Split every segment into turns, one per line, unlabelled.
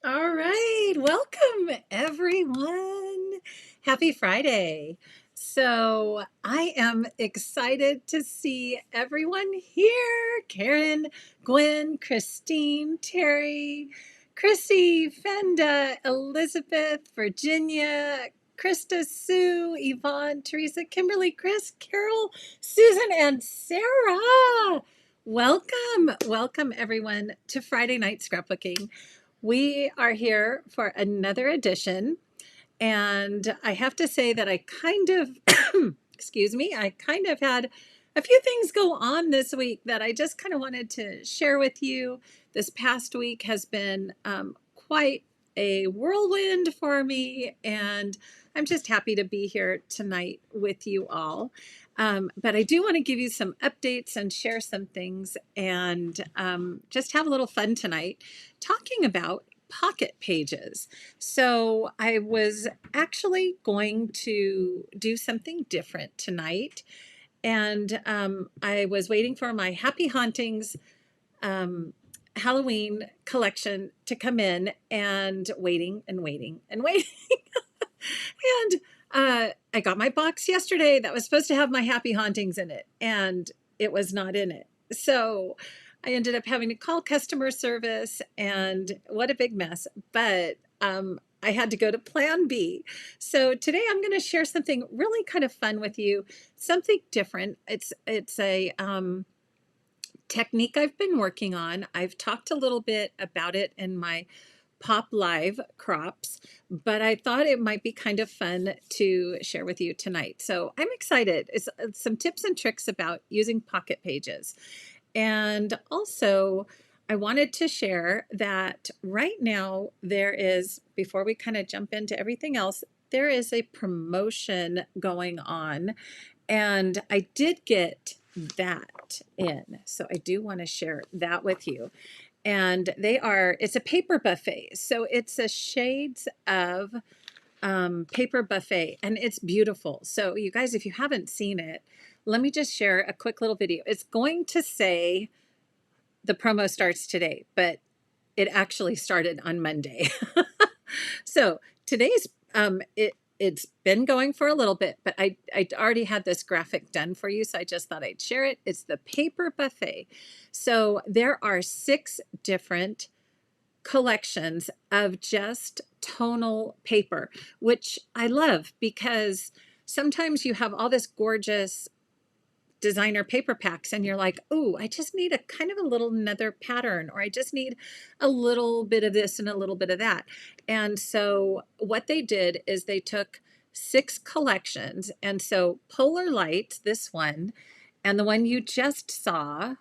All right, welcome everyone. Happy Friday. So, I am excited to see everyone here. Karen, Gwen, Christine, Terry, Chrissy, Fenda, Elizabeth, Virginia, Krista, Sue, Yvonne, Teresa, Kimberly, Chris, Carol, Susan, and Sarah. Welcome everyone to Friday Night Scrapbooking. We are here for another edition, and I have to say that I kind of, excuse me, I kind of had a few things go on this week that I just kind of wanted to share with you. This past week has been quite a whirlwind for me, and I'm just happy to be here tonight with you all. But I do want to give you some updates and share some things and just have a little fun tonight talking about pocket pages. So I was actually going to do something different tonight. And I was waiting for my Happy Hauntings Halloween collection to come in and waiting and waiting and waiting. And I got my box yesterday that was supposed to have my Happy Hauntings in it, and it was not in it. So I ended up having to call customer service, and what a big mess. But I had to go to plan B. So today I'm going to share something really kind of fun with you, something different. It's a technique I've been working on. I've talked a little bit about it in my Pop Live crops, but I thought it might be kind of fun to share with you tonight. So I'm excited. It's some tips and tricks about using pocket pages. And also, I wanted to share that right now there is, before we kind of jump into everything else, there is a promotion going on. And I did get that in. So I do want to share that with you. And it's a paper buffet. So it's a shades of paper buffet, and it's beautiful. So you guys, if you haven't seen it, let me just share a quick little video. It's going to say the promo starts today, but it actually started on Monday. So today's it's been going for a little bit, but I already had this graphic done for you, so I just thought I'd share it. It's the paper buffet. So there are 6 different collections of just tonal paper, which I love because sometimes you have all this gorgeous designer paper packs and you're like, oh, I just need a kind of a little another pattern, or I just need a little bit of this and a little bit of that. And so what they did is they took 6 collections. And so Polar Lights, this one, and the one you just saw,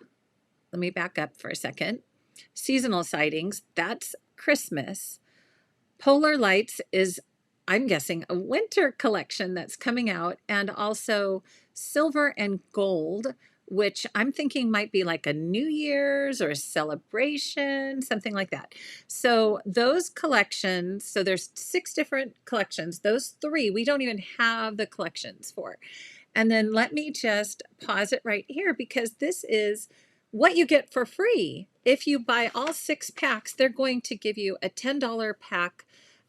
let me back up for a second. Seasonal Sightings, that's Christmas. Polar Lights is, I'm guessing, a winter collection that's coming out, and also Silver and Gold, which I'm thinking might be like a New Year's or a celebration, something like that. So those collections, so there's 6 different collections. Those 3, we don't even have the collections for. And then let me just pause it right here because this is what you get for free. If you buy all 6 packs, they're going to give you a $10 pack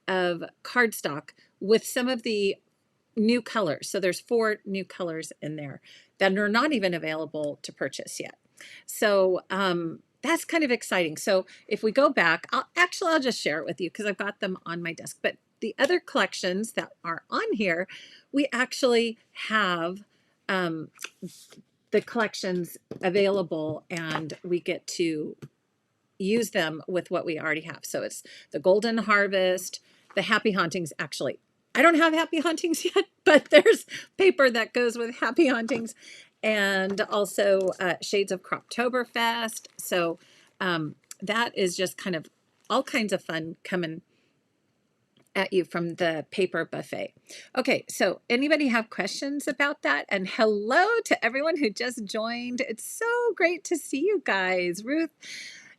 of cardstock with some of the new colors. So there's 4 new colors in there that are not even available to purchase yet. So that's kind of exciting. So if we go back, I'll just share it with you because I've got them on my desk. But the other collections that are on here, we actually have the collections available, and we get to use them with what we already have. So it's the Golden Harvest, the Happy Hauntings. Actually, I don't have Happy Hauntings yet, but there's paper that goes with Happy Hauntings, and also Shades of Croptoberfest. So that is just kind of all kinds of fun coming at you from the paper buffet. Okay, so anybody have questions about that? And hello to everyone who just joined. It's so great to see you guys. Ruth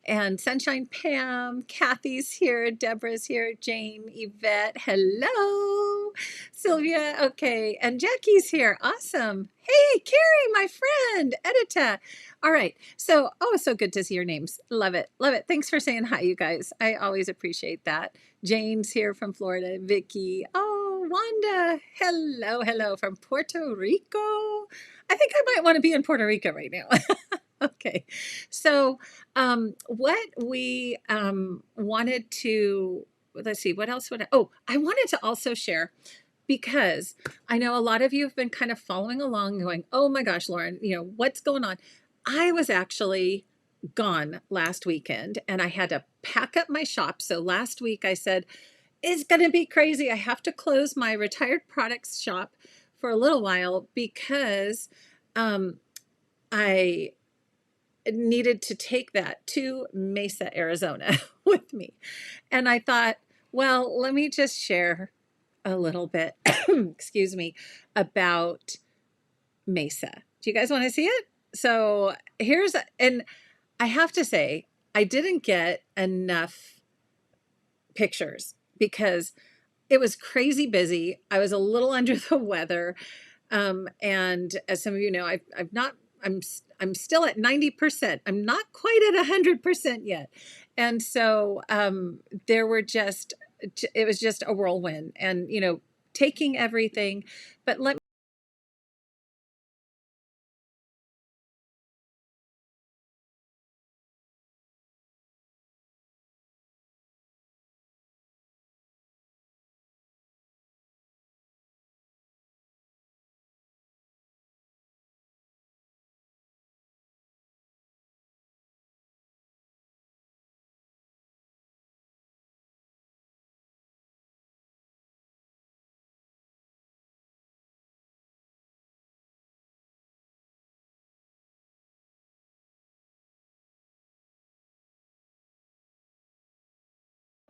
and Sunshine, Pam, Kathy's here, Deborah's here, Jane, Yvette, hello, Sylvia, okay, and Jackie's here, awesome. Hey, Carrie, my friend, Edita. All right. So, oh, so good to see your names. Love it. Love it. Thanks for saying hi, you guys. I always appreciate that. Jane's here from Florida. Vicky. Oh, Wanda. Hello, hello from Puerto Rico. I think I might want to be in Puerto Rico right now. Okay. So, what we wanted to, let's see, what else would I wanted to also share because I know a lot of you have been kind of following along going, oh my gosh, Lauren, what's going on? I was actually gone last weekend and I had to pack up my shop. So last week I said, it's going to be crazy. I have to close my retired products shop for a little while because um, I needed to take that to Mesa, Arizona with me. And I thought, well, let me just share a little bit, excuse me, about Mesa. Do you guys want to see it? So and I have to say, I didn't get enough pictures because it was crazy busy. I was a little under the weather. And as some of you know, I've not, I'm still at 90%. I'm not quite at 100% yet. And so there were just, it was just a whirlwind and, taking everything. But let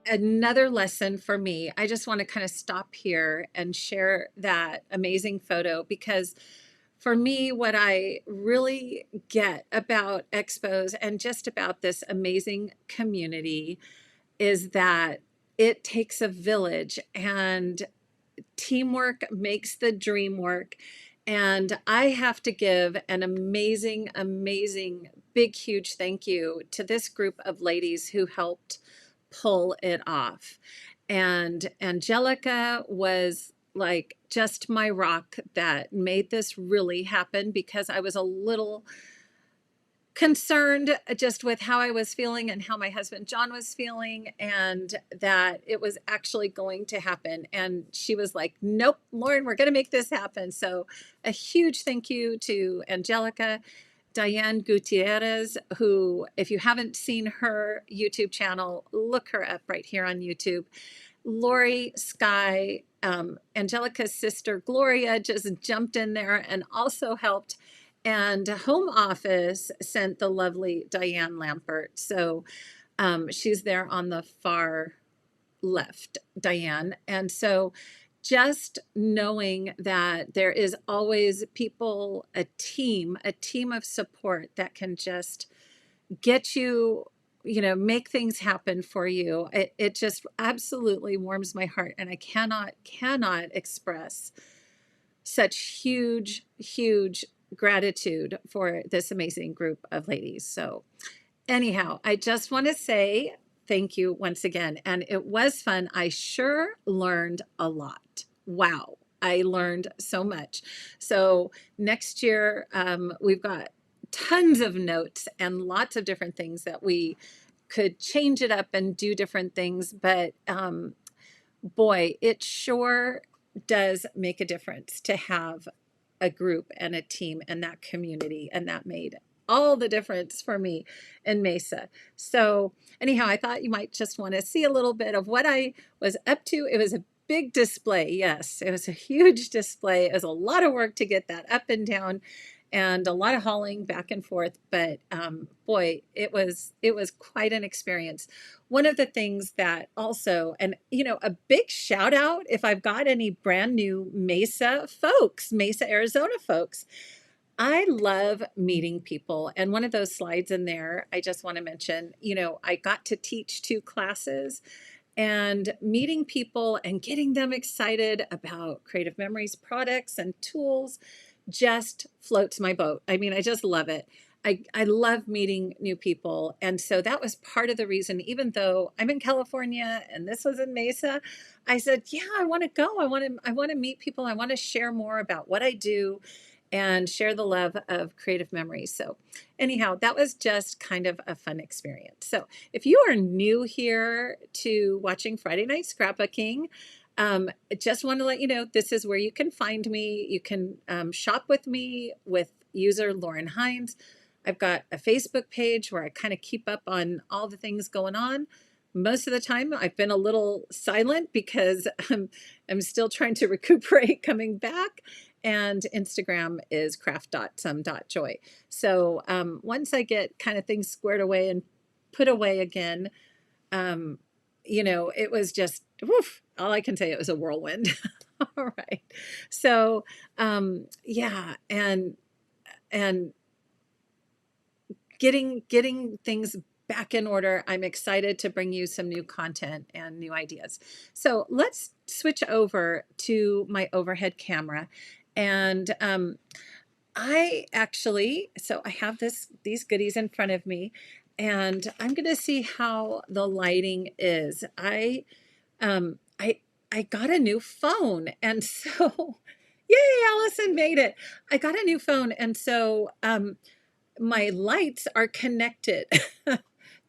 another lesson for me. I just want to kind of stop here and share that amazing photo because for me, what I really get about expos and just about this amazing community is that it takes a village and teamwork makes the dream work. And I have to give an amazing, amazing, big, huge thank you to this group of ladies who helped pull it off. And Angelica was like just my rock that made this really happen because I was a little concerned just with how I was feeling and how my husband John was feeling, and that it was actually going to happen. And she was like, nope, Lauren, we're going to make this happen. So a huge thank you to Angelica. Diane Gutierrez, who, if you haven't seen her YouTube channel, look her up right here on YouTube. Lori, Sky, Angelica's sister Gloria just jumped in there and also helped. And Home Office sent the lovely Diane Lampert. So she's there on the far left, Diane. And so just knowing that there is always people, a team of support that can just get you, make things happen for you. It just absolutely warms my heart. And I cannot express such huge, huge gratitude for this amazing group of ladies. So anyhow, I just want to say thank you once again. And it was fun. I sure learned a lot. Wow. I learned so much. So next year, we've got tons of notes and lots of different things that we could change it up and do different things. But boy, it sure does make a difference to have a group and a team and that community, and that made all the difference for me in Mesa. So anyhow, I thought you might just want to see a little bit of what I was up to. It was a big display. Yes, it was a huge display. It was a lot of work to get that up and down and a lot of hauling back and forth. But boy, it was quite an experience. One of the things that also, and a big shout out if I've got any brand new Mesa folks, Mesa, Arizona folks. I love meeting people. And one of those slides in there, I just want to mention, I got to teach 2 classes, and meeting people and getting them excited about Creative Memories products and tools just floats my boat. I mean, I just love it. I love meeting new people. And so that was part of the reason, even though I'm in California and this was in Mesa, I said, yeah, I want to go. I want to meet people. I want to share more about what I do and share the love of creative memories. So anyhow, that was just kind of a fun experience. So if you are new here to watching Friday Night Scrapbooking, I just want to let you know this is where you can find me. You can shop with me with user Lauren Hines. I've got a Facebook page where I kind of keep up on all the things going on. Most of the time, I've been a little silent because I'm still trying to recuperate coming back. And Instagram is craft.some.joy. So once I get kind of things squared away and put away again, um, it was just, woof, all I can tell you, it was a whirlwind. All right. So, yeah. And getting things back in order. I'm excited to bring you some new content and new ideas. So let's switch over to my overhead camera. And I have these goodies in front of me, and I'm going to see how the lighting is. Um, I, I got a new phone, and so, yay, Allison made it. I got a new phone, and so, my lights are connected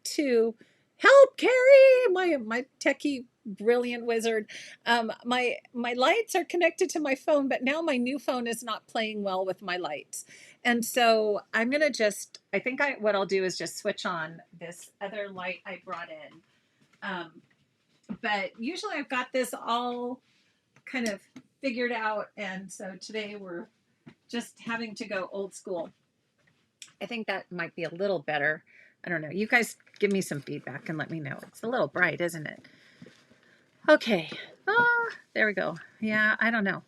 to help Carrie, my techie brilliant wizard. My lights are connected to my phone, but now my new phone is not playing well with my lights. And so I'm gonna what I'll do is just switch on this other light I brought in. But usually I've got this all kind of figured out, and so today we're just having to go old school. I think that might be a little better. I don't know. You guys give me some feedback and let me know. It's a little bright, isn't it? Okay. There we go. Yeah, I don't know.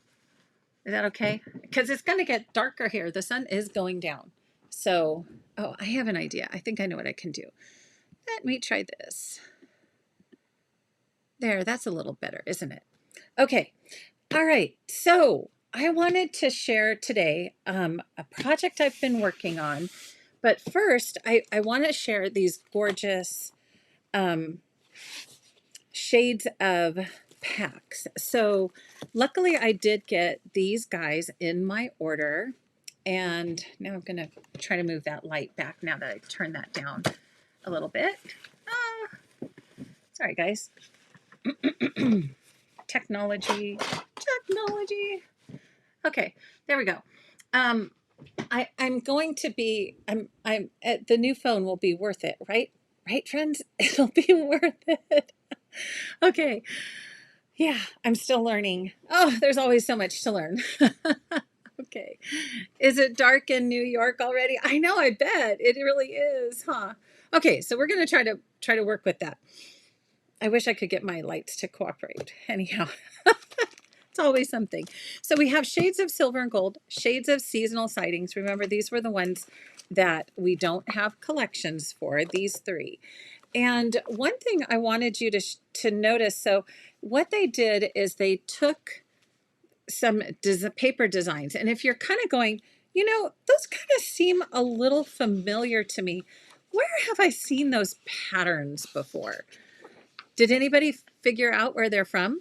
Is that okay? Because it's going to get darker here. The sun is going down. So, I have an idea. I think I know what I can do. Let me try this. There, that's a little better, isn't it? Okay. All right. So I wanted to share today a project I've been working on. But first, I want to share these gorgeous shades of packs. So luckily I did get these guys in my order. And now I'm going to try to move that light back now that I turned that down a little bit. Sorry, guys. Technology. Okay, there we go. I'm going to be, I'm the new phone will be worth it, right? Right, friends? It'll be worth it. Okay. Yeah, I'm still learning. Oh, there's always so much to learn. Okay. Is it dark in New York already? I know, I bet. It really is, huh? Okay, so we're going to try to work with that. I wish I could get my lights to cooperate. Anyhow. It's always something. So we have shades of silver and gold, shades of seasonal sightings. Remember, these were the ones that we don't have collections for, these three. And one thing I wanted you to notice, so what they did is they took some paper designs. And if you're kind of going, those kind of seem a little familiar to me. Where have I seen those patterns before? Did anybody figure out where they're from?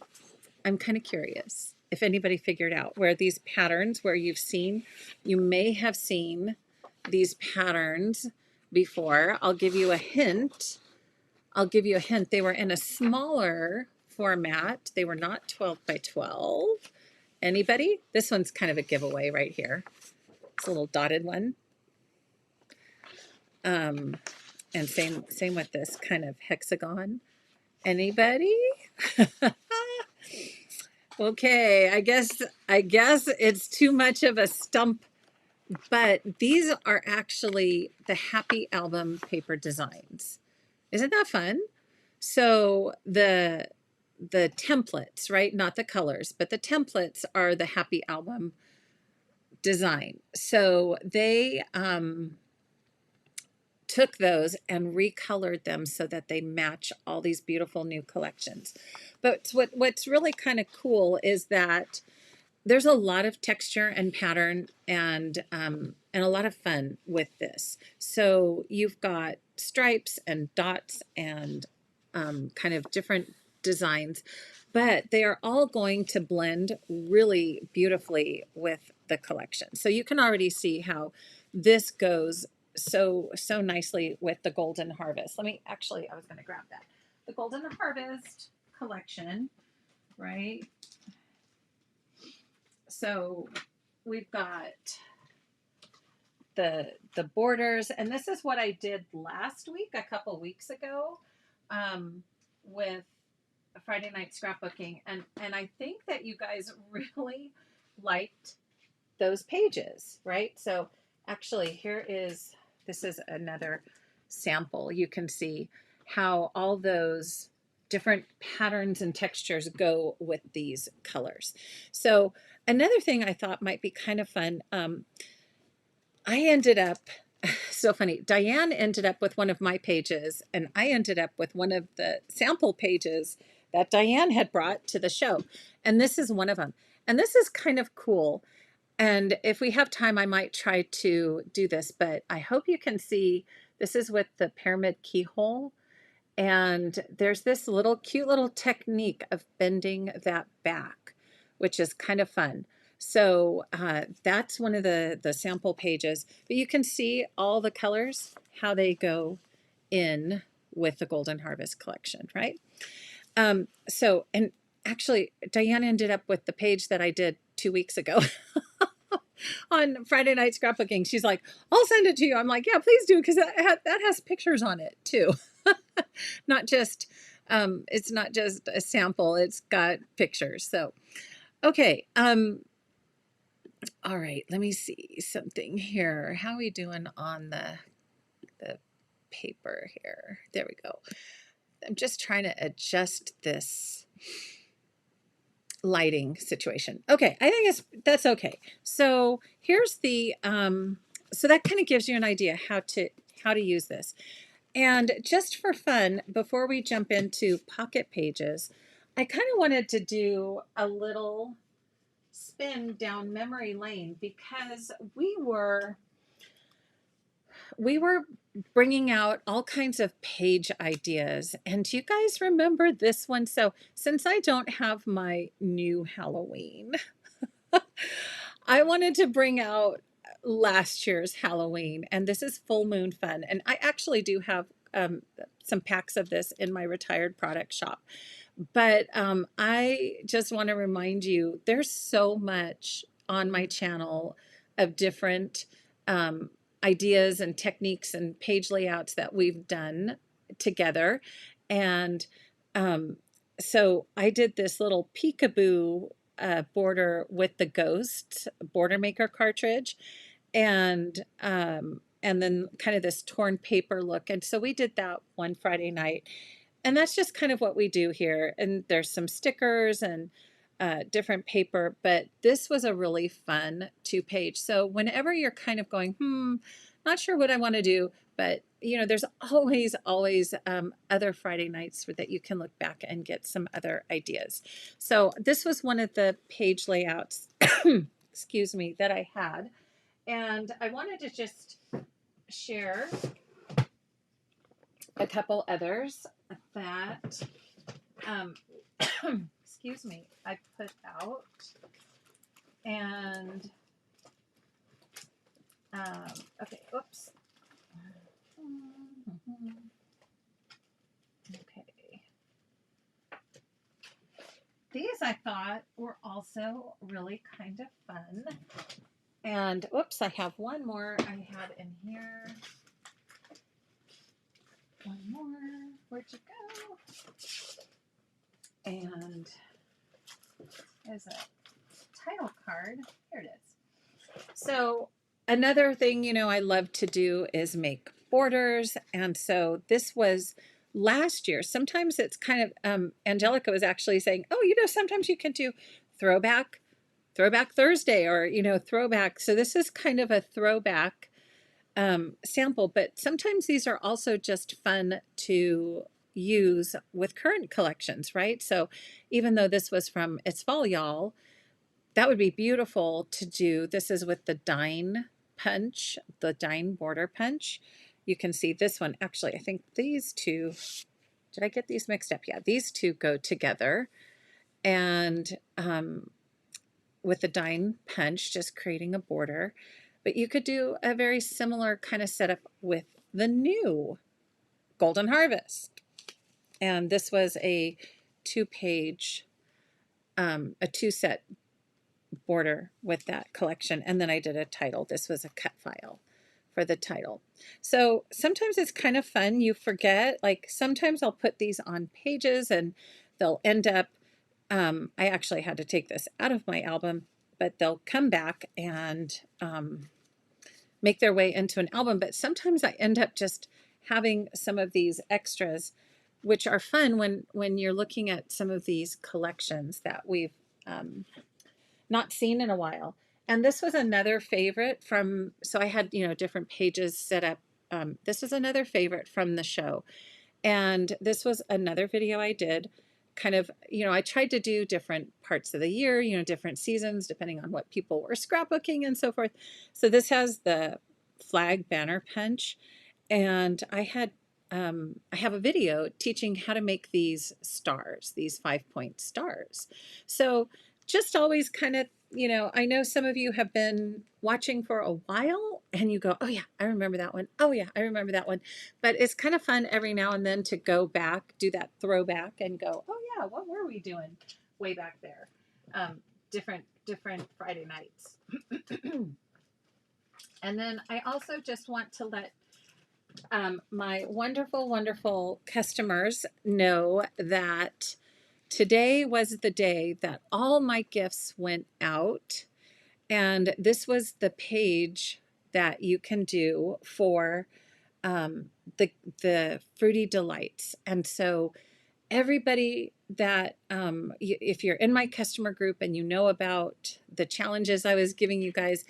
I'm kind of curious if anybody figured out where these patterns, where you may have seen these patterns before. I'll give you a hint. They were in a smaller format. They were not 12 by 12. Anybody? This one's kind of a giveaway right here. It's a little dotted one. And same with this kind of hexagon. Anybody? Okay, I guess it's too much of a stump, but these are actually the Happy Album paper designs. Isn't that fun? So the templates, right? Not the colors, but the templates are the Happy Album design. So they took those and recolored them so that they match all these beautiful new collections. But what's really kind of cool is that there's a lot of texture and pattern and a lot of fun with this. So you've got stripes and dots and kind of different designs, but they are all going to blend really beautifully with the collection. So you can already see how this goes so nicely with the Golden Harvest. Let me actually, I was going to grab that. The Golden Harvest collection, right? So we've got the borders, and this is what I did last week, a couple weeks ago, with Friday night scrapbooking, and I think that you guys really liked those pages, right? So actually, this is another sample. You can see how all those different patterns and textures go with these colors. So another thing I thought might be kind of fun, I ended up, so funny, Diane ended up with one of my pages, and I ended up with one of the sample pages that Diane had brought to the show. And this is one of them. And this is kind of cool. And if we have time, I might try to do this, but I hope you can see this is with the pyramid keyhole. And there's this little cute little technique of bending that back, which is kind of fun. So that's one of the sample pages, but you can see all the colors, how they go in with the Golden Harvest collection, right? So, and actually Diane ended up with the page that I did 2 weeks ago on Friday night scrapbooking. She's like, I'll send it to you. I'm like, yeah, please do, because that has pictures on it too. Not just, it's not just a sample, it's got pictures. So, okay. All right, let me see something here. How are we doing on the paper here? There we go. I'm just trying to adjust this lighting situation. Okay, I think that's okay. So here's the so that kind of gives you an idea how to use this. And just for fun, before we jump into pocket pages, I kind of wanted to do a little spin down memory lane because we were bringing out all kinds of page ideas. And do you guys remember this one? So since I don't have my new Halloween, I wanted to bring out last year's Halloween, and this is Full Moon Fun. And I actually do have some packs of this in my retired product shop. But I just want to remind you, there's so much on my channel of different ideas and techniques and page layouts that we've done together. And so I did this little peekaboo border with the Ghost Border Maker cartridge, and then kind of this torn paper look. And so we did that one Friday night. And that's just kind of what we do here. And there's some stickers and different paper, but this was a really fun 2-page. So whenever you're kind of going, not sure what I want to do, but you know, there's always other Friday nights that you can look back and get some other ideas. So this was one of the page layouts, excuse me, that I had. And I wanted to just share a couple others that, excuse me, I put out. And, okay, oops. Okay. These I thought were also really kind of fun. And, oops, I have one more I had in here. One more. Where'd you go? And there's a title card. Here it is. So another thing, you know, I love to do is make borders. And so this was last year. Sometimes it's kind of, Angelica was actually saying, oh, you know, sometimes you can do throwback Thursday, or, you know, throwback. So this is kind of a throwback sample, but sometimes these are also just fun to use with current collections, right? So even though this was from It's Fall, Y'all, that would be beautiful to do. This is with the Dine punch, the Dine border punch. You can see this one. Actually, I think these two, did I get these mixed up? Yeah, these two go together. And with the Dine punch, just creating a border. But you could do a very similar kind of setup with the new Golden Harvest. And this was a two-page, a two-set border with that collection. And then I did a title. This was a cut file for the title. So sometimes it's kind of fun. You forget, like sometimes I'll put these on pages and they'll end up, I actually had to take this out of my album, but they'll come back and make their way into an album. But sometimes I end up just having some of these extras, which are fun when you're looking at some of these collections that we've not seen in a while. And this was another favorite from, so I had, different pages set up. This was another favorite from the show. And this was another video I did kind of, I tried to do different parts of the year, different seasons, depending on what people were scrapbooking and so forth. So this has the flag banner punch. And I have a video teaching how to make these stars, these 5-point stars. So just always kind of, I know some of you have been watching for a while and you go, oh yeah, I remember that one. Oh yeah, I remember that one. But it's kind of fun every now and then to go back, do that throwback and go, oh yeah, what were we doing way back there? Different Friday nights. And then I also just want to let my wonderful, wonderful customers know that today was the day that all my gifts went out. And this was the page that you can do for the Fruity Delights. And so everybody that, if you're in my customer group and you know about the challenges I was giving you guys,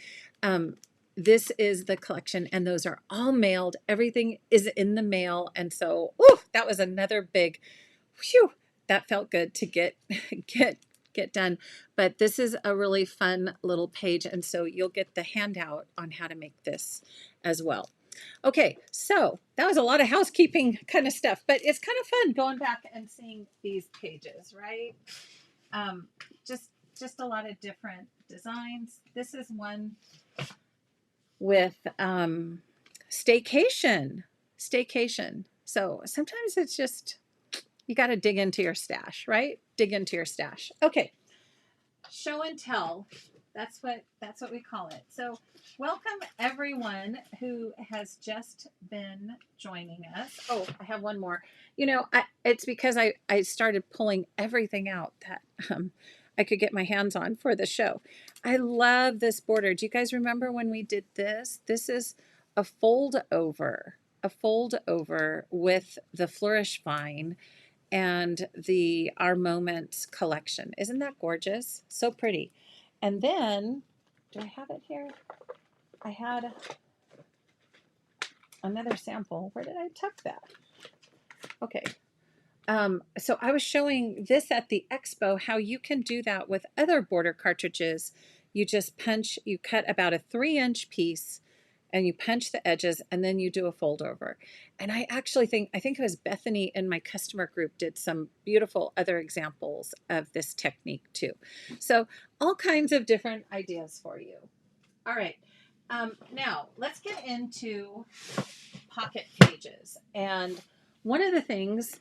this is the collection and those are all mailed. Everything is in the mail. And so, that was another big, whew, that felt good to get done. But this is a really fun little page. And so you'll get the handout on how to make this as well. Okay, so that was a lot of housekeeping kind of stuff, but it's kind of fun going back and seeing these pages, right? Just a lot of different designs. This is one with staycation. So sometimes it's just, you got to dig into your stash, right? Dig into your stash. Okay. Show and tell. That's what we call it. So welcome everyone who has just been joining us. Oh, I have one more. It's because I started pulling everything out that I could get my hands on for the show. I love this border. Do you guys remember when we did this? This is a fold over with the Flourish Vine and the Our Moments collection. Isn't that gorgeous? So pretty. And then, do I have it here? I had another sample. Where did I tuck that? Okay. So I was showing this at the expo, how you can do that with other border cartridges. You just you cut about a 3-inch piece and you punch the edges and then you do a fold over. And I actually think it was Bethany in my customer group did some beautiful other examples of this technique too. So all kinds of different ideas for you. All right. Now let's get into pocket pages. And one of the things,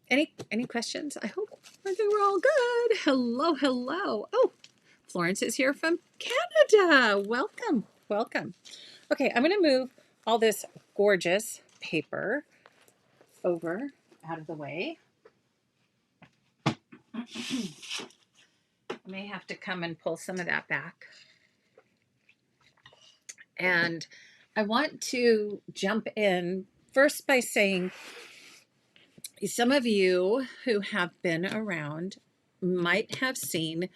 any questions? I hope we're all good. Hello. Oh, Florence is here from Canada. Welcome. Okay, I'm going to move all this gorgeous paper over out of the way. I may have to come and pull some of that back. And I want to jump in first by saying some of you who have been around might have seen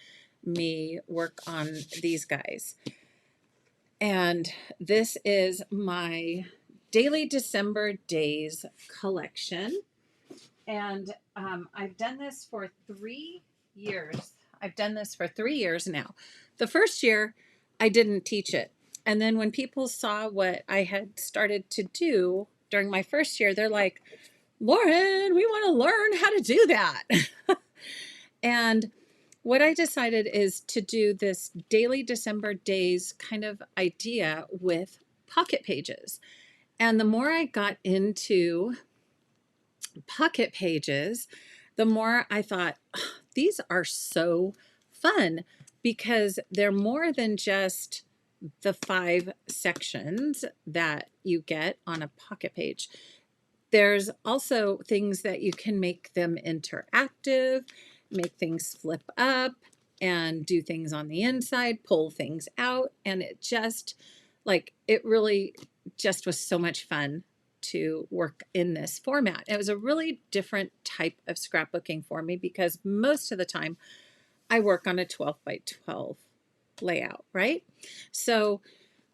me work on these guys. And this is my Daily December Days collection. And I've done this for 3 years. I've done this for 3 years now. The first year, I didn't teach it. And then when people saw what I had started to do during my first year, they're like, Lauren, we want to learn how to do that. And what I decided is to do this daily December days kind of idea with pocket pages. And the more I got into pocket pages, the more I thought, oh, these are so fun because they're more than just the 5 sections that you get on a pocket page. There's also things that you can make them interactive, make things flip up and do things on the inside, pull things out. And it just it really just was so much fun to work in this format. It was a really different type of scrapbooking for me because most of the time I work on a 12 by 12 layout, right? So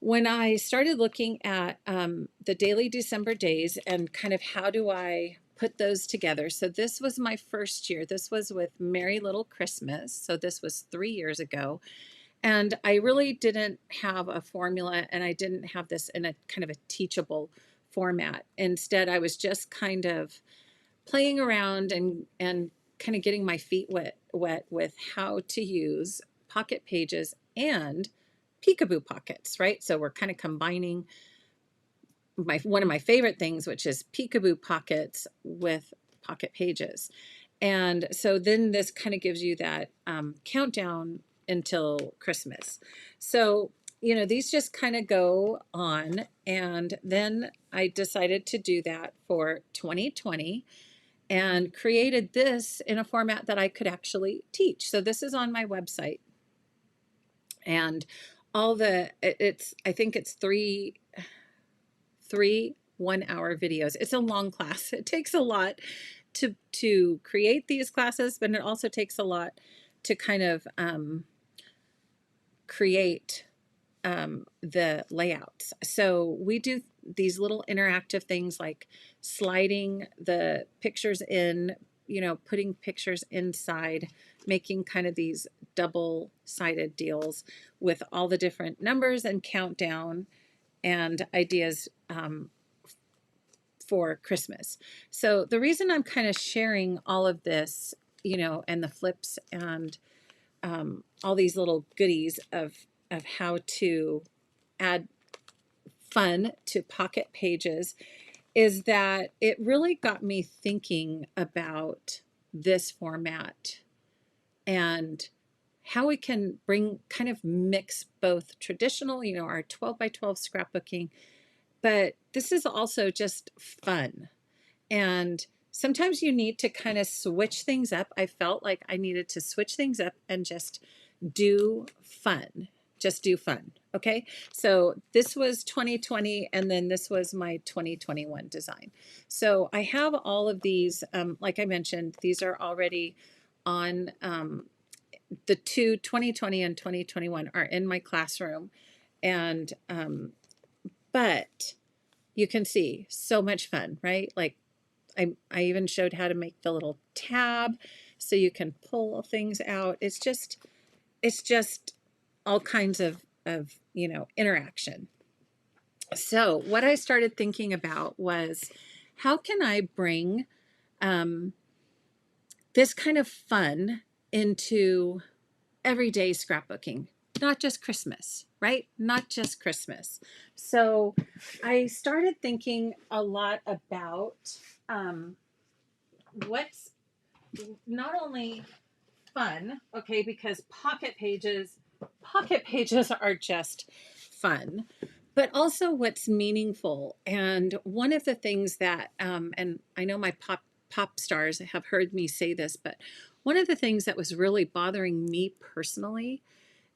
when I started looking at the daily December days and kind of how do I put those together. So this was my first year. This was with Merry Little Christmas. So this was 3 years ago. And I really didn't have a formula and I didn't have this in a kind of a teachable format. Instead, I was just kind of playing around and kind of getting my feet wet with how to use pocket pages and peekaboo pockets, right? So we're kind of combining one of my favorite things, which is peekaboo pockets with pocket pages. And so then this kind of gives you that countdown until Christmas. So, you know, these just kind of go on. And then I decided to do that for 2020 and created this in a format that I could actually teach. So this is on my website. And I think it's three 1-hour videos. It's a long class. It takes a lot to create these classes, but it also takes a lot to kind of create the layouts. So we do these little interactive things like sliding the pictures in, you know, putting pictures inside, making kind of these double-sided deals with all the different numbers and countdown and ideas for Christmas. So the reason I'm kind of sharing all of this, you know, and the flips and all these little goodies of how to add fun to pocket pages is that it really got me thinking about this format and how we can kind of mix both traditional, you know, our 12 by 12 scrapbooking, but this is also just fun. And sometimes you need to kind of switch things up. I felt like I needed to switch things up and just do fun. Just do fun. Okay. So this was 2020 and then this was my 2021 design. So I have all of these, like I mentioned, these are already on the 2020 and 2021 are in my classroom. And, but you can see so much fun, right? Like I even showed how to make the little tab so you can pull things out. It's just all kinds of, you know, interaction. So what I started thinking about was how can I bring this kind of fun into everyday scrapbooking, not just Christmas, right? Not just Christmas. So I started thinking a lot about what's not only fun, okay, because pocket pages are just fun, but also what's meaningful. And one of the things that, and I know my pop stars have heard me say this, but one of the things that was really bothering me personally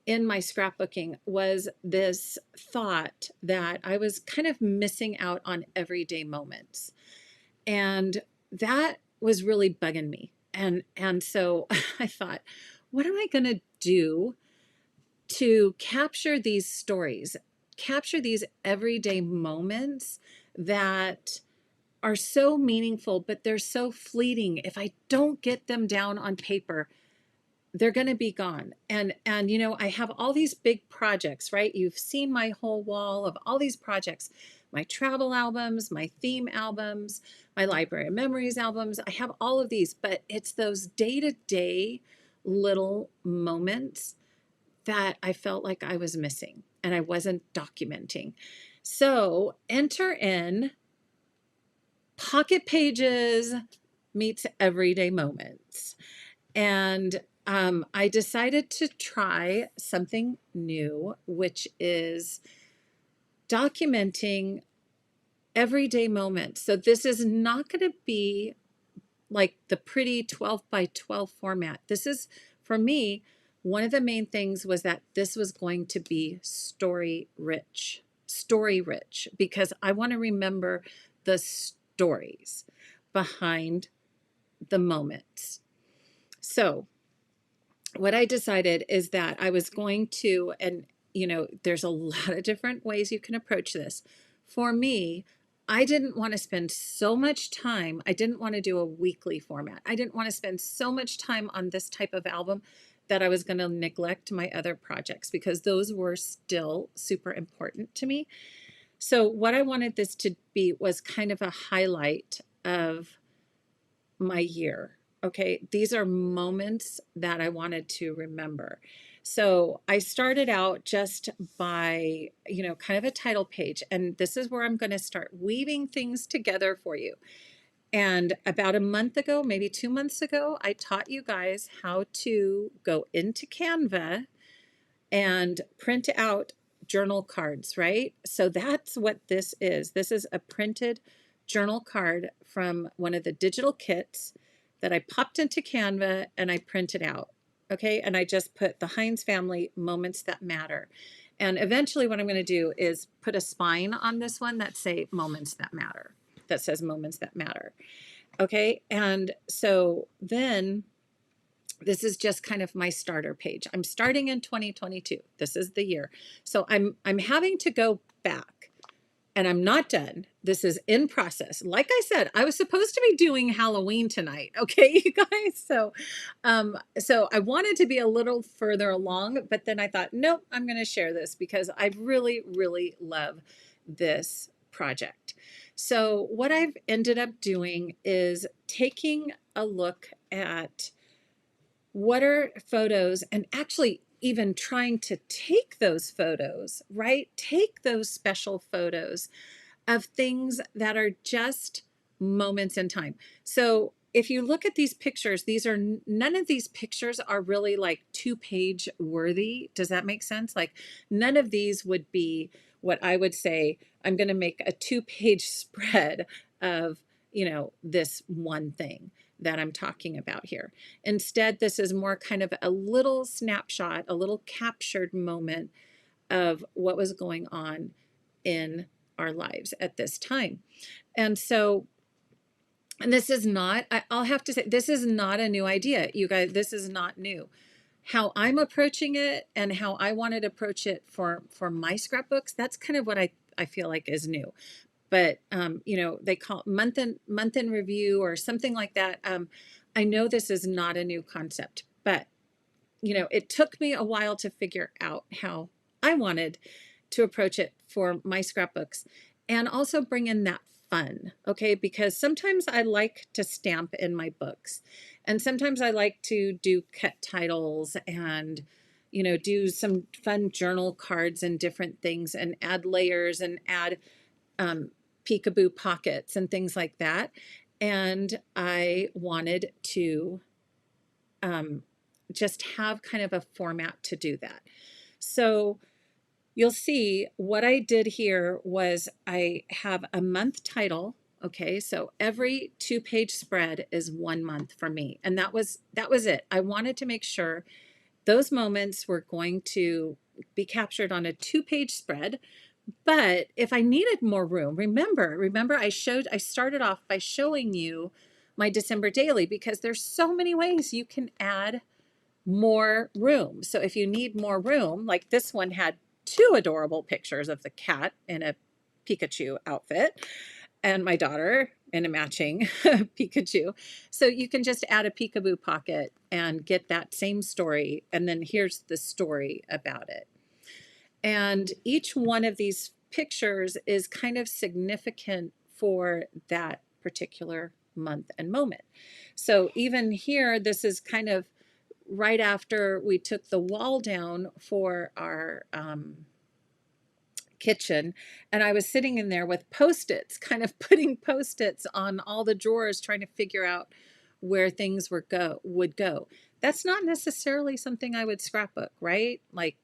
in my scrapbooking was this thought that I was kind of missing out on everyday moments. And that was really bugging me. And so I thought, what am I going to do to capture these stories, capture these everyday moments that are so meaningful, but they're so fleeting. If I don't get them down on paper, they're going to be gone. And you know, I have all these big projects, right? You've seen my whole wall of all these projects, my travel albums, my theme albums, my library of memories albums. I have all of these, but it's those day-to-day little moments that I felt like I was missing and I wasn't documenting. So enter in Pocket Pages meets Everyday Moments. And I decided to try something new, which is documenting everyday moments. So this is not going to be like the pretty 12 by 12 format. This is, for me, one of the main things was that this was going to be story rich, because I want to remember the stories behind the moments. So what I decided is that I was going to, and you know, there's a lot of different ways you can approach this. For me, I didn't want to spend so much time. I didn't want to do a weekly format. I didn't want to spend so much time on this type of album that I was going to neglect my other projects, because those were still super important to me. So what I wanted this to be was kind of a highlight of my year. Okay, these are moments that I wanted to remember. So I started out just by, you know, kind of a title page. And this is where I'm going to start weaving things together for you. And about a month ago, maybe 2 months ago, I taught you guys how to go into Canva and print out journal cards, right? So that's what this is. This is a printed journal card from one of the digital kits that I popped into Canva and I printed out. Okay, and I just put the Hines family moments that matter. And eventually what I'm going to do is put a spine on this one that say moments that matter, that says moments that matter. Okay, and so then this is just kind of my starter page. I'm starting in 2022. This is the year. So I'm having to go back, and I'm not done. This is in process. Like I said, I was supposed to be doing Halloween tonight. Okay, you guys. So I wanted to be a little further along, but then I thought, nope, I'm going to share this because I really, really love this project. So what I've ended up doing is taking a look at what are photos, and actually even trying to take those photos, right? Take those special photos of things that are just moments in time. So if you look at these pictures, none of these pictures are really like 2-page worthy. Does that make sense? Like none of these would be what I would say, I'm going to make a 2-page spread of, you know, this one thing that I'm talking about here. Instead, this is more kind of a little snapshot, a little captured moment of what was going on in our lives at this time. And so, and this is not, I'll have to say, this is not a new idea. You guys, this is not new. How I'm approaching it and how I wanted to approach it for my scrapbooks, that's kind of what I feel like is new. But you know, they call it month in review or something like that. I know this is not a new concept, but you know, it took me a while to figure out how I wanted to approach it for my scrapbooks and also bring in that fun, okay? Because sometimes I like to stamp in my books, and sometimes I like to do cut titles and, you know, do some fun journal cards and different things and add layers and add peekaboo pockets and things like that. And I wanted to just have kind of a format to do that. So you'll see what I did here was I have a month title. Okay, so every 2-page spread is 1 month for me. And that was it. I wanted to make sure those moments were going to be captured on a 2-page spread. But if I needed more room, remember I started off by showing you my December daily, because there's so many ways you can add more room. So if you need more room, like this one had 2 adorable pictures of the cat in a Pikachu outfit and my daughter in a matching Pikachu. So you can just add a peekaboo pocket and get that same story. And then here's the story about it. And each one of these pictures is kind of significant for that particular month and moment. So even here, this is kind of right after we took the wall down for our kitchen, and I was sitting in there with Post-its, kind of putting Post-its on all the drawers, trying to figure out where things would go. That's not necessarily something I would scrapbook, right? Like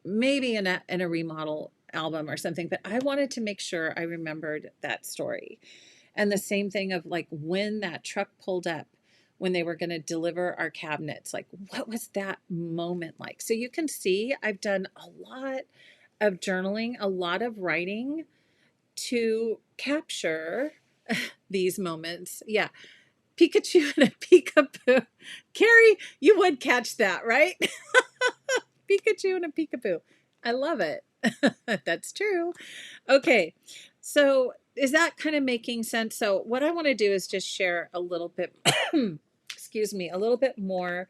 maybe in a remodel album or something, but I wanted to make sure I remembered that story. And the same thing of like when that truck pulled up, when they were going to deliver our cabinets, like what was that moment like? So you can see I've done a lot of journaling, a lot of writing to capture these moments. Yeah. Pikachu and a peekaboo. Carrie, you would catch that, right? Pikachu and a peekaboo. I love it. That's true. Okay. So is that kind of making sense? So what I want to do is just share a little bit, excuse me, a little bit more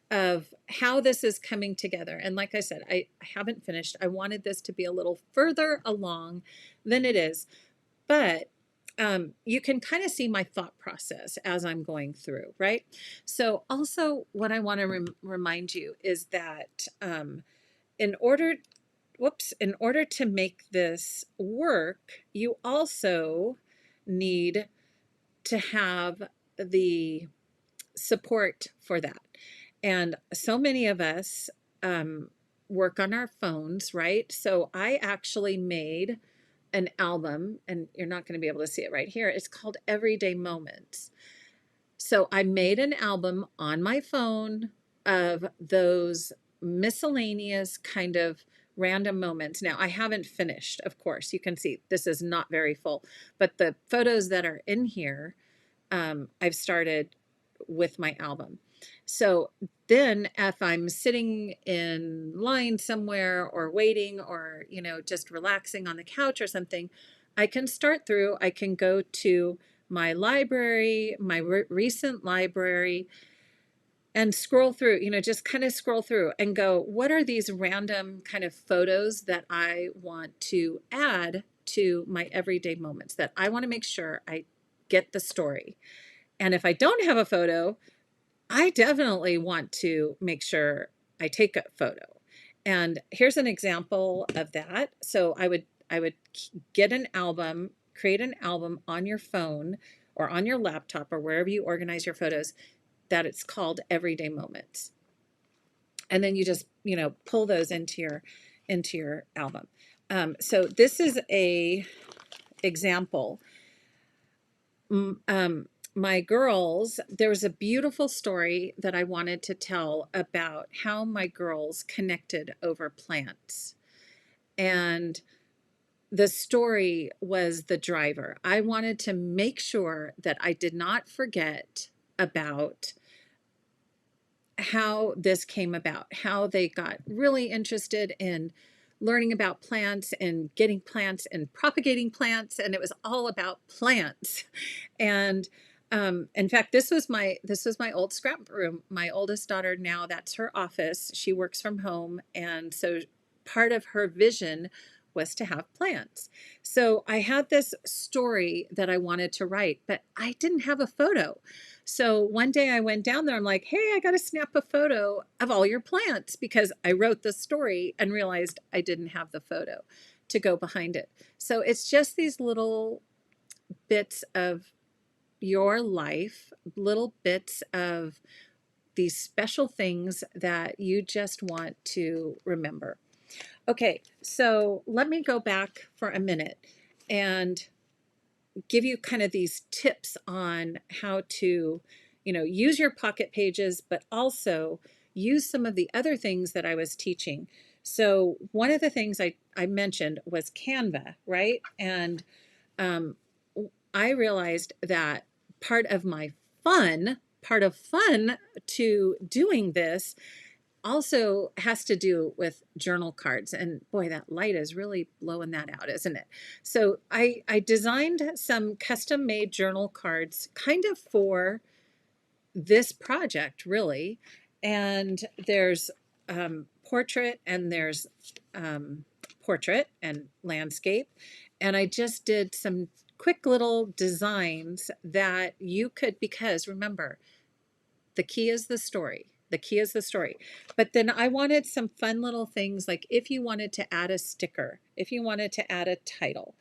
of how this is coming together. And like I said, I haven't finished. I wanted this to be a little further along than it is, but you can kind of see my thought process as I'm going through, right? So also what I want to remind you is that in order in order to make this work, you also need to have the support for that. And so many of us work on our phones, right? So I actually made an album, and you're not going to be able to see it right here. It's called Everyday Moments. So I made an album on my phone of those miscellaneous kind of random moments. Now, I haven't finished, of course. You can see this is not very full, but the photos that are in here, I've started with my album. So then if I'm sitting in line somewhere or waiting or, you know, just relaxing on the couch or something, I can start through, I can go to my library, my recent library, and scroll through, you know, just kind of scroll through and go, what are these random kind of photos that I want to add to my everyday moments that I want to make sure I get the story. And if I don't have a photo, I definitely want to make sure I take a photo. And here's an example of that. So I would get an album, create an album on your phone or on your laptop or wherever you organize your photos, that it's called Everyday Moments. And then you just, you know, pull those into your album. So this is a example. My girls, there was a beautiful story that I wanted to tell about how my girls connected over plants. And the story was the driver. I wanted to make sure that I did not forget about how this came about, how they got really interested in learning about plants and getting plants and propagating plants, and it was all about plants. And in fact, this was my old scrap room. My oldest daughter now, that's her office. She works from home, and so part of her vision was to have plants. So I had this story that I wanted to write, but I didn't have a photo. So one day I went down there, I'm like, hey, I got to snap a photo of all your plants because I wrote the story and realized I didn't have the photo to go behind it. So it's just these little bits of your life, little bits of these special things that you just want to remember. Okay, so let me go back for a minute and give you kind of these tips on how to, you know, use your pocket pages, but also use some of the other things that I was teaching. So one of the things I mentioned was Canva, right? And I realized that part of fun to doing this also has to do with journal cards. And boy, that light is really blowing that out, isn't it? So I designed some custom made journal cards kind of for this project, really. And there's portrait, and there's portrait and landscape. And I just did some quick little designs that you could, because remember, the key is the story. The key is the story. But then I wanted some fun little things, like if you wanted to add a sticker, if you wanted to add a title.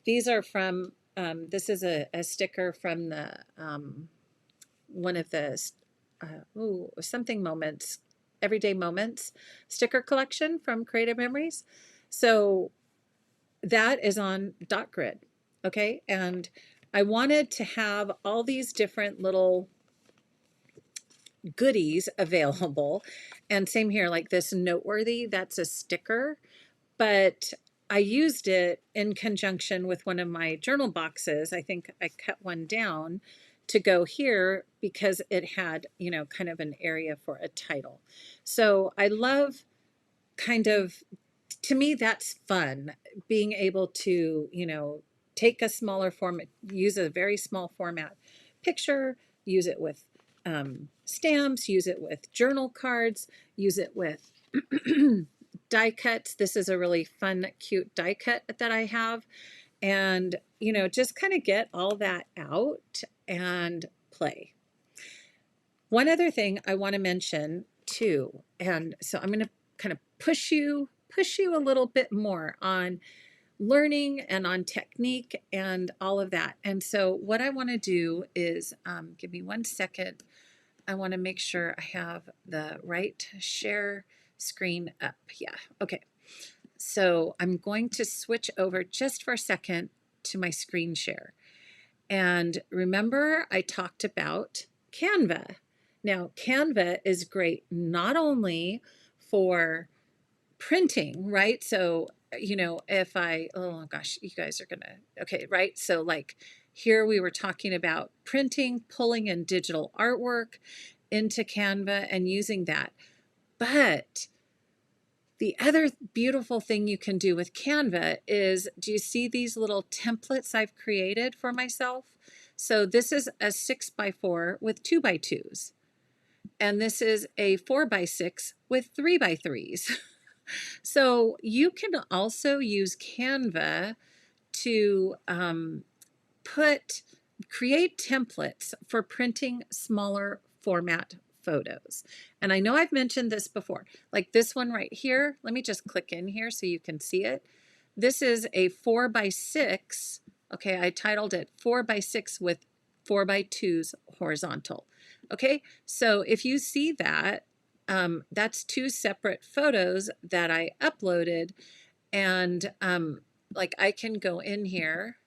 These are from, this is a sticker from the, one of the, something moments, everyday moments sticker collection from Creative Memories. So that is on dot grid. Okay. And I wanted to have all these different little goodies available. And same here, like this noteworthy, that's a sticker, but I used it in conjunction with one of my journal boxes. I think I cut one down to go here because it had, you know, kind of an area for a title. So I love kind of, to me, that's fun, being able to, you know, take a smaller format, use a very small format picture, use it with stamps, use it with journal cards, use it with die cuts. This is a really fun, cute die cut that I have. And, you know, just kind of get all that out and play. One other thing I want to mention too, and so I'm going to kind of push you a little bit more on learning and on technique and all of that. And so what I want to do is, give me 1 second. I want to make sure I have the right share screen up. Yeah, okay. So I'm going to switch over just for a second to my screen share. And remember, I talked about Canva. Now, Canva is great not only for printing, right? So, you know, if I, oh gosh, you guys are gonna, okay, right? So like here we were talking about printing, pulling in digital artwork into Canva and using that. But the other beautiful thing you can do with Canva is, do you see these little templates I've created for myself? So this is a 6x4 with 2x2s. And this is a 4x6 with 3x3s. So you can also use Canva to create templates for printing smaller format photos. And I know I've mentioned this before, like this one right here. Let me just click in here so you can see it. This is a 4x6. Okay, I titled it 4x6 with 4x2s horizontal. Okay, so if you see that, that's 2 separate photos that I uploaded. And like I can go in here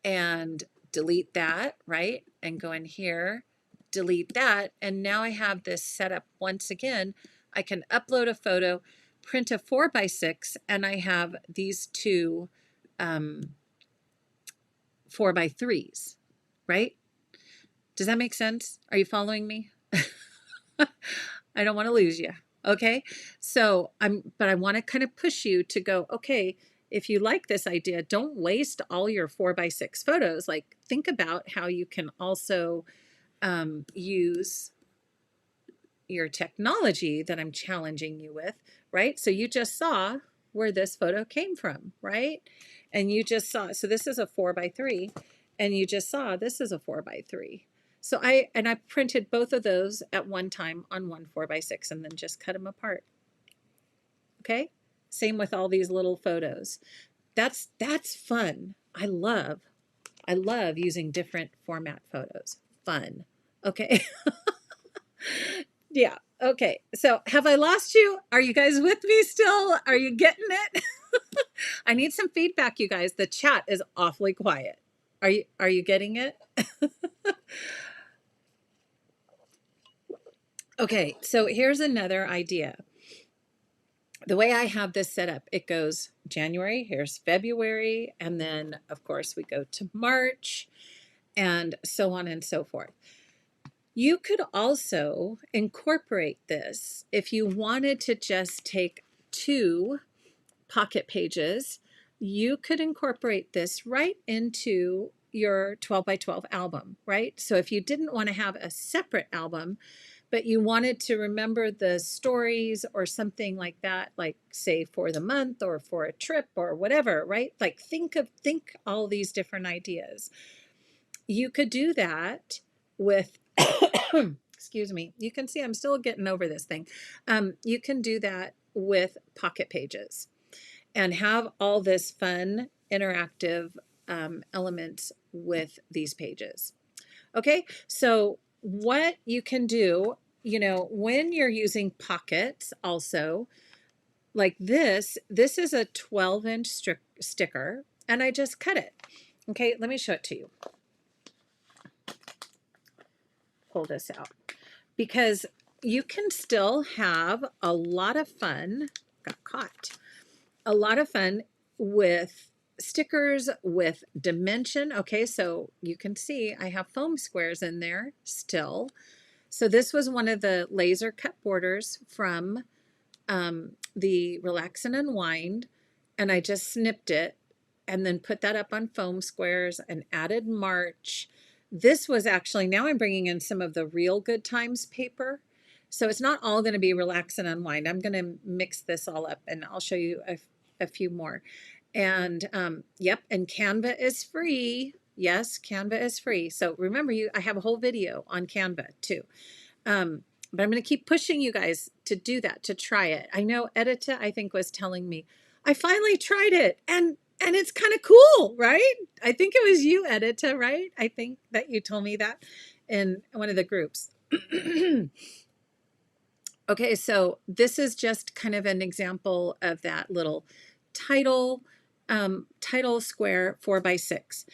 and delete that, right? And go in here, delete that. And now I have this set up once again. I can upload a photo, print a 4x6, and I have these 2 4x3s, right? Does that make sense? Are you following me? I don't want to lose you. Okay. So but I want to kind of push you to go, okay, if you like this idea, don't waste all your 4x6 photos. Like think about how you can also use your technology that I'm challenging you with, right? So you just saw where this photo came from, right? And you just saw, so this is a 4x3, and you just saw this is a 4x3. So I printed both of those at one time on one 4x6 and then just cut them apart. Okay. Same with all these little photos. That's fun. I love using different format photos. Fun. Okay. Yeah. Okay. So have I lost you? Are you guys with me still? Are you getting it? I need some feedback, you guys. The chat is awfully quiet. Are you getting it? Okay, so here's another idea. The way I have this set up, it goes January, here's February, and then of course we go to March, and so on and so forth. You could also incorporate this if you wanted to just take 2 pocket pages. You could incorporate this right into your 12 by 12 album, right? So if you didn't want to have a separate album, but you wanted to remember the stories or something like that, like say for the month or for a trip or whatever, right? Like think all these different ideas. You could do that with excuse me. You can see I'm still getting over this thing. You can do that with pocket pages and have all this fun interactive elements with these pages. Okay, so what you can do, when you're using pockets also, like this is a 12-inch sticker, and I just cut it. Okay, let me show it to you. Pull this out. Because you can still have a lot of fun, got caught, a lot of fun with stickers, with dimension. Okay, so you can see I have foam squares in there still. So this was one of the laser cut borders from the Relax and Unwind, and I just snipped it and then put that up on foam squares and added March. This was actually, now I'm bringing in some of the Real Good Times paper. So it's not all going to be Relax and Unwind. I'm going to mix this all up and I'll show you a few more. And yep, and Canva is free. Yes, Canva is free. So remember, I have a whole video on Canva too. But I'm going to keep pushing you guys to do that, to try it. I know Edita, I think, was telling me, I finally tried it and it's kind of cool, right? I think it was you, Edita, right? I think that you told me that in one of the groups. Okay, so this is just kind of an example of that little title square 4x6.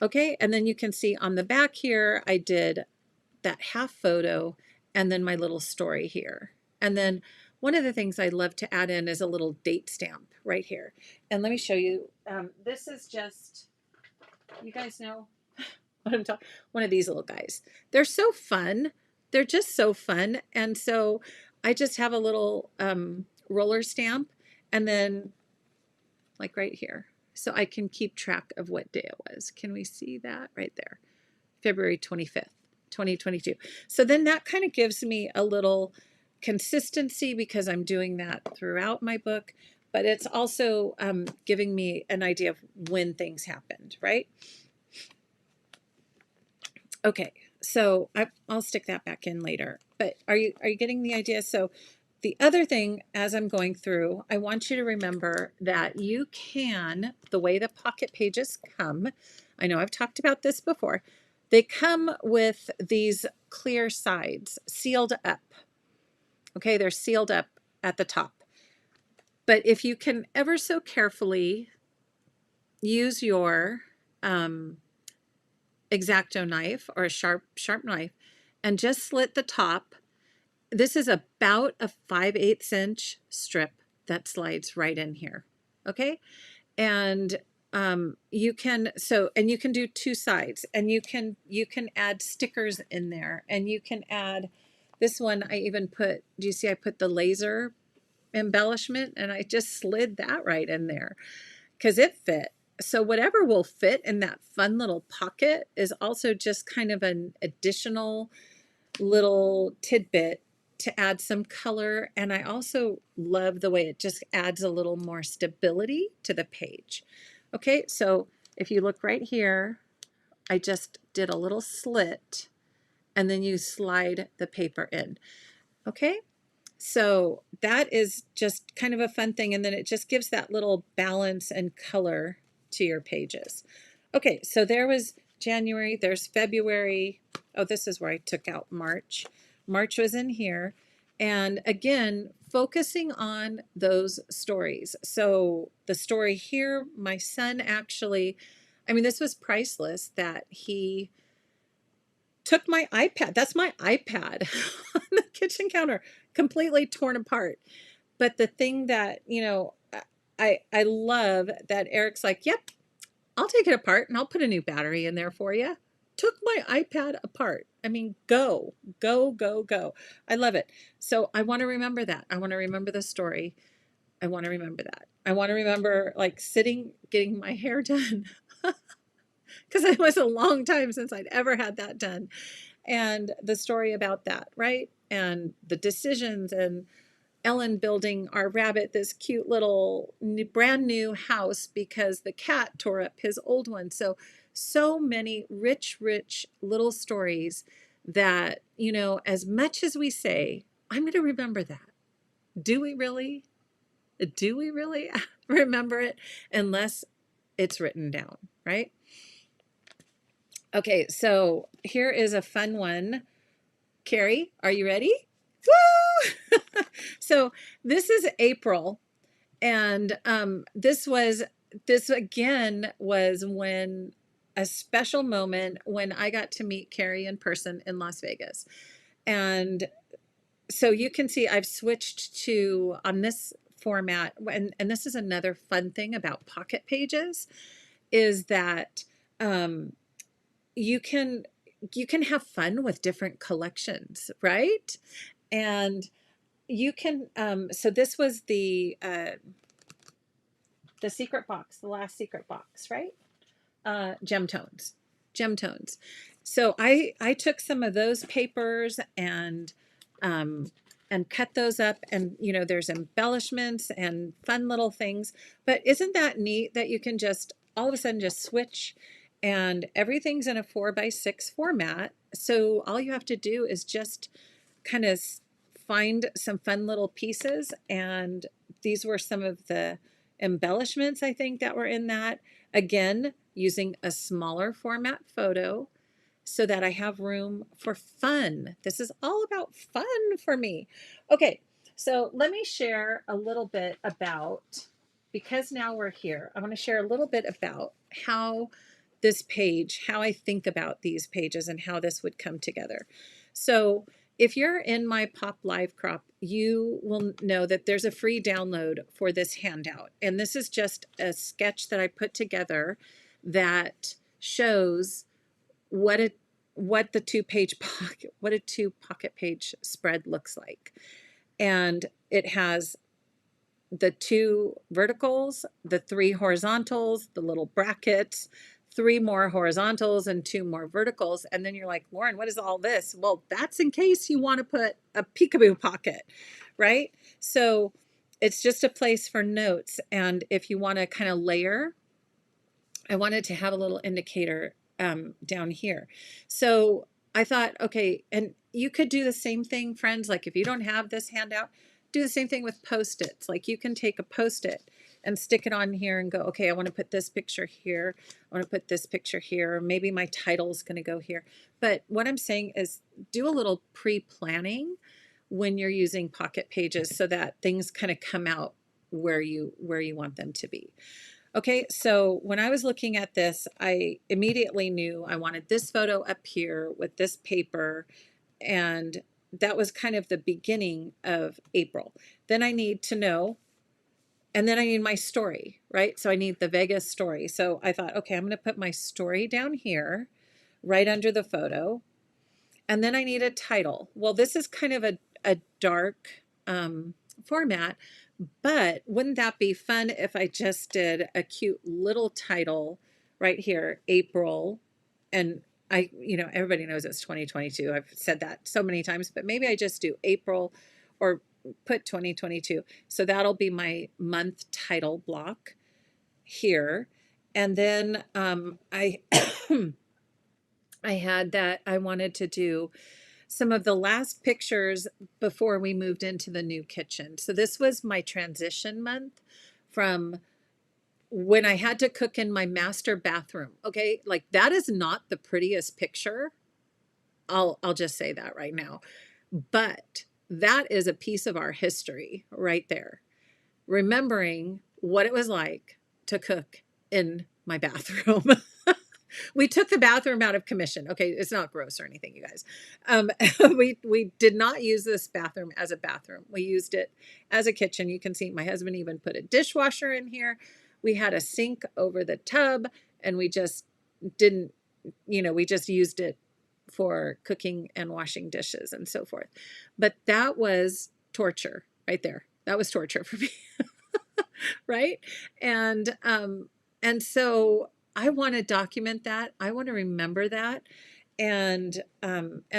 Okay, and then you can see on the back here, I did that half photo and then my little story here. And then one of the things I love to add in is a little date stamp right here. And let me show you. This is just, you guys know what I'm talking, one of these little guys. They're so fun. They're just so fun. And so I just have a little roller stamp and then like right here. So I can keep track of what day it was. Can we see that right there? February 25th. 2022. So then that kind of gives me a little consistency because I'm doing that throughout my book, but it's also giving me an idea of when things happened, right? Okay, so I'll stick that back in later, but are you getting the idea? So the other thing, as I'm going through, I want you to remember that you can, the way the pocket pages come, I know I've talked about this before, they come with these clear sides, sealed up. Okay, they're sealed up at the top. But if you can ever so carefully use your X-Acto knife or a sharp knife and just slit the top, this is about a 5/8 inch strip that slides right in here. Okay, and you can do 2 sides, and you can add stickers in there, and you can add this one. I even put, do you see I put the laser embellishment and I just slid that right in there because it fit. So whatever will fit in that fun little pocket is also just kind of an additional little tidbit to add some color. And I also love the way it just adds a little more stability to the page. Okay, so if you look right here, I just did a little slit and then you slide the paper in. Okay, so that is just kind of a fun thing. And then it just gives that little balance and color to your pages. Okay, so there was January, there's February. Oh, this is where I took out March. March was in here. And again, focusing on those stories. So the story here, my son actually, I mean, this was priceless that he took my iPad. That's my iPad on the kitchen counter, completely torn apart. But the thing that, I love that Eric's like, yep, I'll take it apart and I'll put a new battery in there for you. took my iPad apart. I mean, go, go, go, go. I love it. So I want to remember that. I want to remember the story. I want to remember that. I want to remember like sitting, getting my hair done because it was a long time since I'd ever had that done. And the story about that, right? And the decisions and Ellen building our rabbit this cute little brand new house because the cat tore up his old one. So, so many rich, rich little stories that, you know, as much as we say, I'm going to remember that. Do we really? Do we really remember it unless it's written down, right? Okay, so here is a fun one. Carrie, are you ready? Woo! So this is April, and this again was when a special moment when I got to meet Carrie in person in Las Vegas. And so you can see I've switched to on this format, and this is another fun thing about pocket pages is that um, you can you can have fun with different collections, right? And you can so this was the secret box, the last secret box, right? Gem tones, gem tones. So I took some of those papers um, and cut those up, and you know there's embellishments and fun little things. But isn't that neat that you can just all of a sudden just switch, and everything's in a 4x6 format. So all you have to do is just kind of find some fun little pieces, and these were some of the embellishments I think that were in that. Again, using a smaller format photo so that I have room for fun. This is all about fun for me. Okay, so let me share a little bit about, because now we're here, I want to share a little bit about how this page, how I think about these pages and how this would come together. So if you're in my Pop Live Crop, you will know that there's a free download for this handout. And this is just a sketch that I put together that shows what the what a two pocket page spread looks like. And it has the two verticals, the three horizontals, the little brackets, three more horizontals and two more verticals. And then you're like, Lauren, what is all this? Well, that's in case you want to put a peekaboo pocket, right? So it's just a place for notes. And if you want to kind of layer, I wanted to have a little indicator down here. So I thought, okay, and you could do the same thing, friends. Like if you don't have this handout, do the same thing with Post-its. Like you can take a Post-it and stick it on here and go, okay, I want to put this picture here. I want to put this picture here. Or maybe my title is going to go here. But what I'm saying is do a little pre-planning when you're using pocket pages so that things kind of come out where you want them to be. Okay, so when I was looking at this, I immediately knew I wanted this photo up here with this paper, and that was kind of the beginning of April. Then I need to know, and then I need my story, right? So I need the Vegas story. So I thought, okay, I'm going to put my story down here, right under the photo, and then I need a title. Well, this is kind of a dark format, but wouldn't that be fun if I just did a cute little title right here, April, and you know, everybody knows it's 2022. I've said that so many times, but maybe I just do April or put 2022. So that'll be my month title block here. And then I I had that I wanted to do some of the last pictures before we moved into the new kitchen. So this was my transition month from when I had to cook in my master bathroom. Okay, like that is not the prettiest picture. I'll just say that right now. But that is a piece of our history right there. Remembering what it was like to cook in my bathroom. We took the bathroom out of commission. Okay, it's not gross or anything, you guys. We did not use this bathroom as a bathroom. We used it as a kitchen. You can see my husband even put a dishwasher in here. We had a sink over the tub, and we just didn't you know, we just used it for cooking and washing dishes and so forth. But that was torture right there. That was torture for me. Right. And, and so I want to document that. I want to remember that. And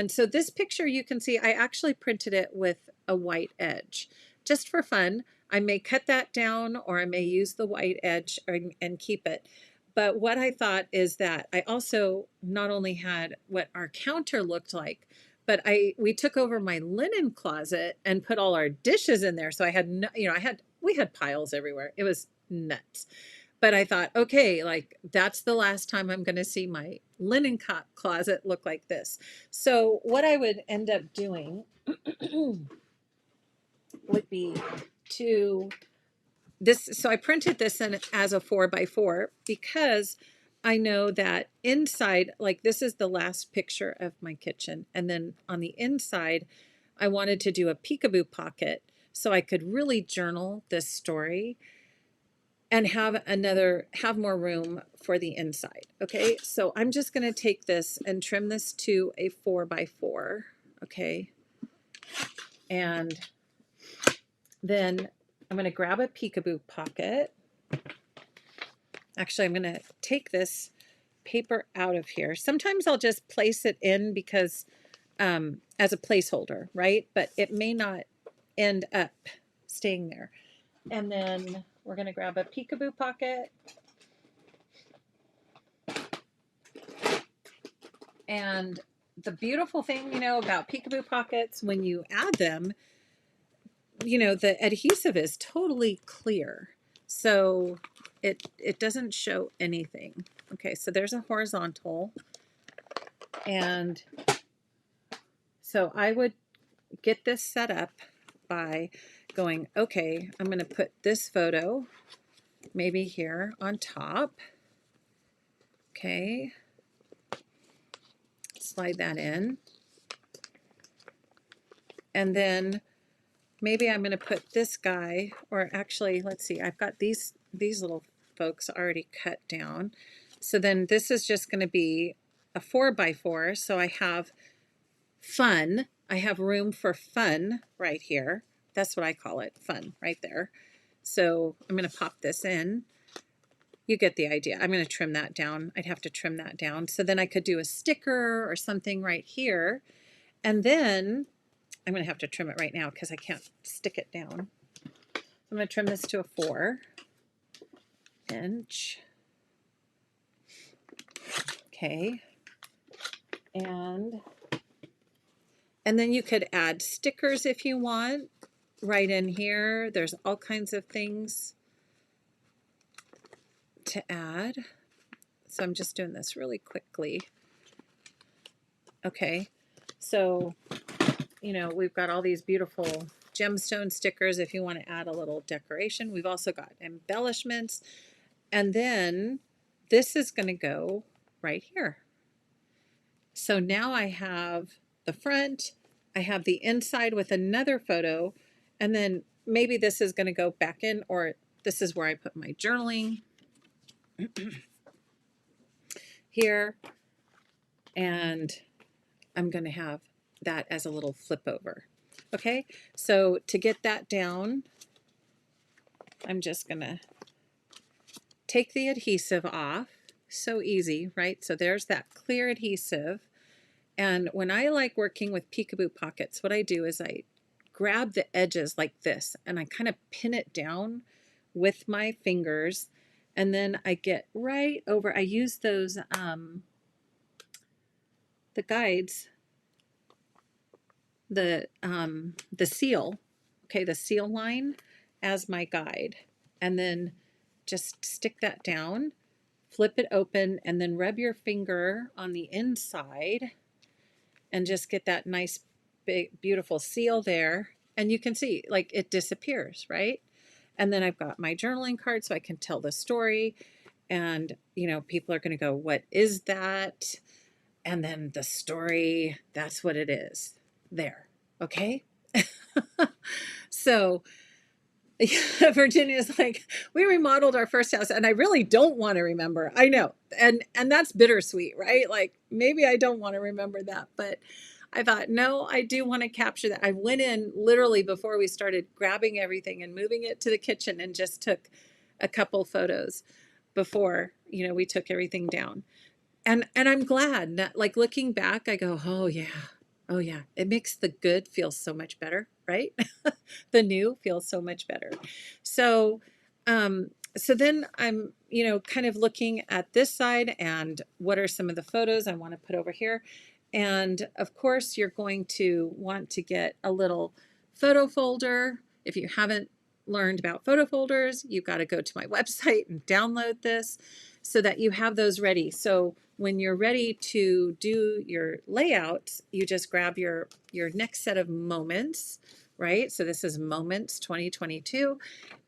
so this picture, you can see, I actually printed it with a white edge just for fun. I may cut that down, or I may use the white edge and keep it. But what I thought is that I also not only had what our counter looked like, but we took over my linen closet and put all our dishes in there. So I had no, you know, we had piles everywhere. It was nuts. But I thought, okay, like that's the last time I'm going to see my linen closet look like this. So what I would end up doing would be to this. So I printed this in as a 4x4 because I know that inside, like this is the last picture of my kitchen. And then on the inside, I wanted to do a peekaboo pocket so I could really journal this story and have more room for the inside. Okay, so I'm just going to take this and trim this to a 4x4. Okay, and then I'm going to grab a peekaboo pocket. Actually, I'm going to take this paper out of here. Sometimes I'll just place it in because as a placeholder, right? But it may not end up staying there. And then we're going to grab a peekaboo pocket. And the beautiful thing, you know, about peekaboo pockets, when you add them, you know, the adhesive is totally clear. So it doesn't show anything. Okay, so there's a horizontal. And so I would get this set up by going, okay, I'm going to put this photo maybe here on top. Okay. Slide that in. And then maybe I'm going to put this guy, or actually, let's see, I've got these little folks already cut down. So then this is just going to be a 4x4. So I have fun. I have room for fun right here. That's what I call it, fun, right there. So I'm going to pop this in. You get the idea. I'm going to trim that down. I'd have to trim that down. So then I could do a sticker or something right here. And then I'm going to have to trim it right now because I can't stick it down. I'm going to trim this to a 4-inch. Okay. And then you could add stickers if you want right in here. There's all kinds of things to add. So I'm just doing this really quickly. Okay. So, you know, we've got all these beautiful gemstone stickers if you want to add a little decoration. We've also got embellishments. And then this is going to go right here. So now I have the front, I have the inside with another photo, and then maybe this is going to go back in, or this is where I put my journaling here. And I'm going to have that as a little flip over. Okay, so to get that down, I'm just going to take the adhesive off. So easy, right? So there's that clear adhesive. And when I like working with peekaboo pockets, what I do is I grab the edges like this and I kind of pin it down with my fingers. And then I get right over, I use those, the guides, the seal, okay, the seal line as my guide. And then just stick that down, flip it open, and then rub your finger on the inside and just get that nice, big, beautiful seal there. And you can see, like, it disappears, right? And then I've got my journaling card so I can tell the story. And, you know, people are going to go, what is that? And then the story, that's what it is there. Okay? So Yeah, Virginia's like, we remodeled our first house and I really don't want to remember. I know. And that's bittersweet, right? Like maybe I don't want to remember that, but I thought, no, I do want to capture that. I went in literally before we started grabbing everything and moving it to the kitchen and just took a couple photos before, we took everything down. And I'm glad that, like, looking back, I go, oh yeah. Oh yeah. It makes the good feel so much better, right? The new feels so much better. So so then I'm, kind of looking at this side and what are some of the photos I want to put over here. And of course, you're going to want to get a little photo folder. If you haven't learned about photo folders, you've got to go to my website and download this so that you have those ready. So when you're ready to do your layout, you just grab your next set of moments, right? So this is Moments 2022,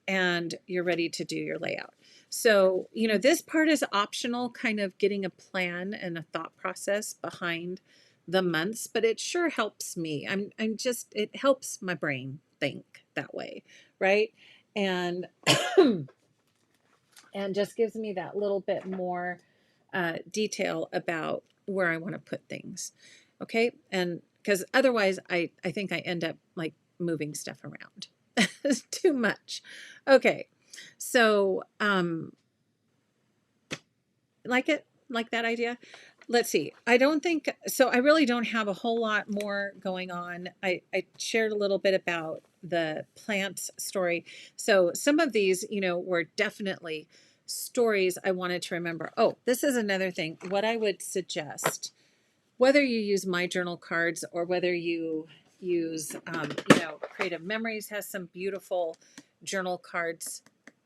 and you're ready to do your layout. So, this part is optional, kind of getting a plan and a thought process behind the months, but it sure helps me. It helps my brain think that way, right? And and just gives me that little bit more detail about where I want to put things. Okay. And because otherwise I think I end up like moving stuff around too much. Okay. So, like that idea. Let's see. I don't think so. I really don't have a whole lot more going on. I shared a little bit about the plants story. So some of these, were definitely stories I wanted to remember. Oh, this is another thing. What I would suggest, whether you use my journal cards or whether you use, Creative Memories has some beautiful journal cards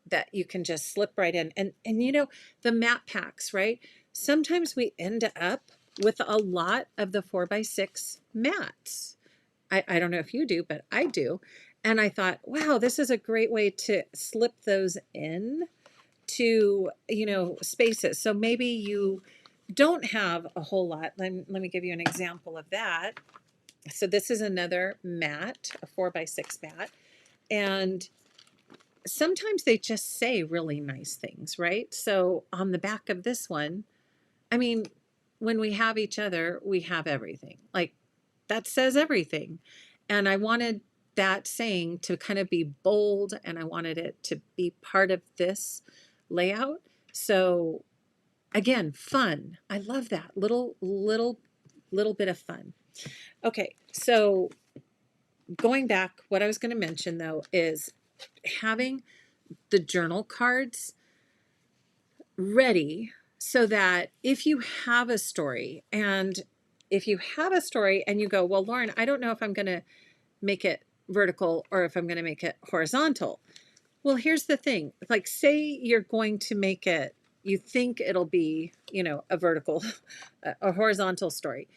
that you can just slip right in. And the map packs, right? Sometimes we end up with a lot of the 4x6 mats. I don't know if you do, but I do. And I thought, wow, this is a great way to slip those in to, spaces. So maybe you don't have a whole lot. Let me give you an example of that. So this is another mat, a 4x6 mat. And sometimes they just say really nice things, right? So on the back of this one, I mean, when we have each other, we have everything. Like that says everything. And I wanted that saying to kind of be bold and I wanted it to be part of this layout. So again, fun. I love that little bit of fun. Okay. So going back, what I was going to mention though is having the journal cards ready so that if you have a story and you go, well, Lauren, I don't know if I'm going to make it vertical or if I'm going to make it horizontal. Well, here's the thing. Like, say you're going to make it, you think it'll be, a vertical, a horizontal story.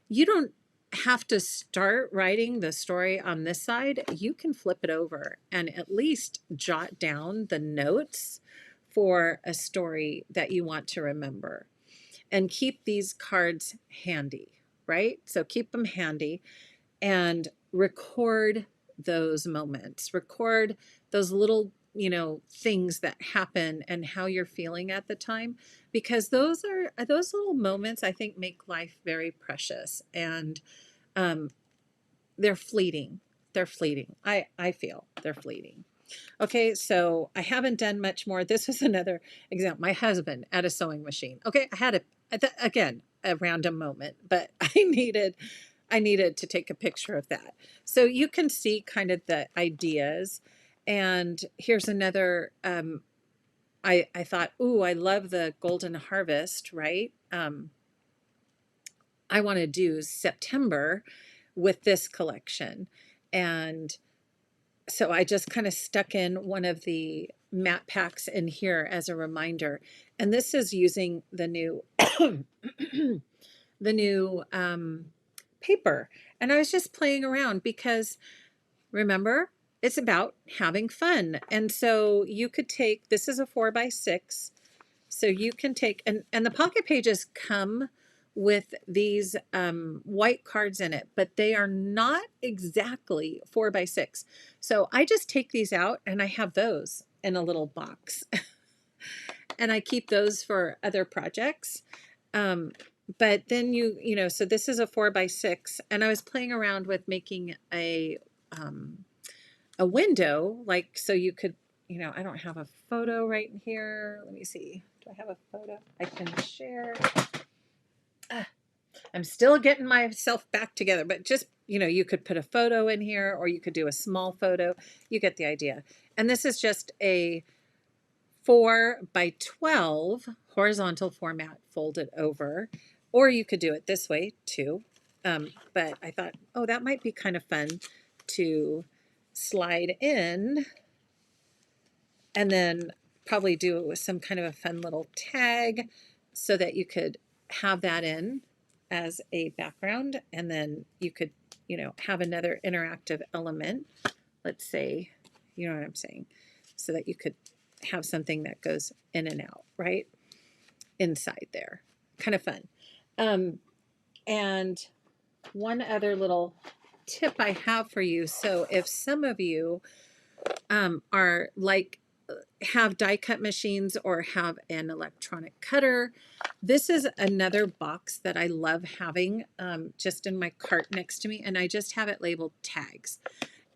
You don't have to start writing the story on this side. You can flip it over and at least jot down the notes for a story that you want to remember and keep these cards handy, right? So keep them handy and record those moments, record those little, things that happen and how you're feeling at the time, because those little moments, I think, make life very precious and um, they're fleeting. They're fleeting. I feel they're fleeting. Okay, so I haven't done much more. This was another example. My husband at a sewing machine. Okay, I had again a random moment, but I needed to take a picture of that. So you can see kind of the ideas. And here's another. I thought, ooh, I love the golden harvest, right? I want to do September with this collection, and so I just kind of stuck in one of the mat packs in here as a reminder. And this is using the new the new paper. And I was just playing around because remember, it's about having fun. And so you could take, this is a 4x6. So you can take, and the pocket pages come with these white cards in it, but they are not exactly 4x6. So I just take these out and I have those in a little box and I keep those for other projects. But then you know, so this is a 4x6, and I was playing around with making a window, like, so you could, you know, I don't have a photo right here. Let me see. Do I have a photo I can share? I'm still getting myself back together, but just, you know, you could put a photo in here or you could do a small photo. You get the idea. And this is just a 4x12 horizontal format folded over, or you could do it this way too. But I thought, oh, that might be kind of fun to slide in and then probably do some kind of a fun little tag so that you could have that in as a background, and then you could, you know, have another interactive element, let's say, you know what I'm saying, so that you could have something that goes in and out, right? Inside there. Kind of fun. And one other little tip I have for you. So if some of you are like, have die cut machines or have an electronic cutter, this is another box that I love having just in my cart next to me, and I just have it labeled tags.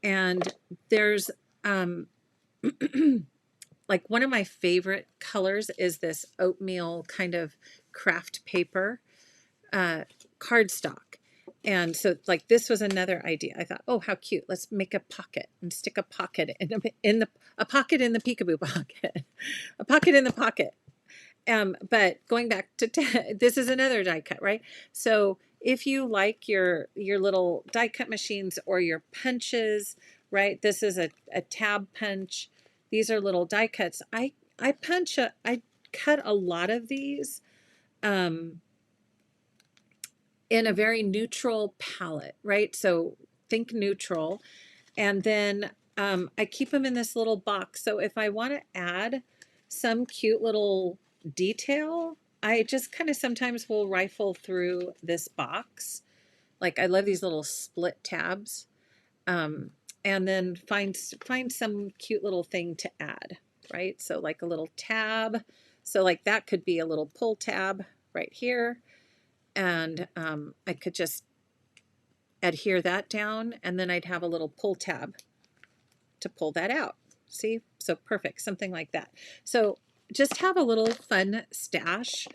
And there's like one of my favorite colors is this oatmeal kind of craft paper cardstock. And so like this was another idea. I thought, oh, how cute. Let's make a pocket and stick a pocket in a pocket in the peekaboo pocket, a pocket in the pocket. But going back to this is another die cut, right? So if you like your little die cut machines or your punches, right? This is a tab punch. These are little die cuts. I cut a lot of these in a very neutral palette, right? So think neutral. And then I keep them in this little box. So if I want to add some cute little detail, I just kind of sometimes will rifle through this box. Like I love these little split tabs. And then find some cute little thing to add, right? So like a little tab. So like that could be a little pull tab right here. And I could just adhere that down, and then I'd have a little pull tab to pull that out. See? So perfect, something like that. So just have a little fun stash.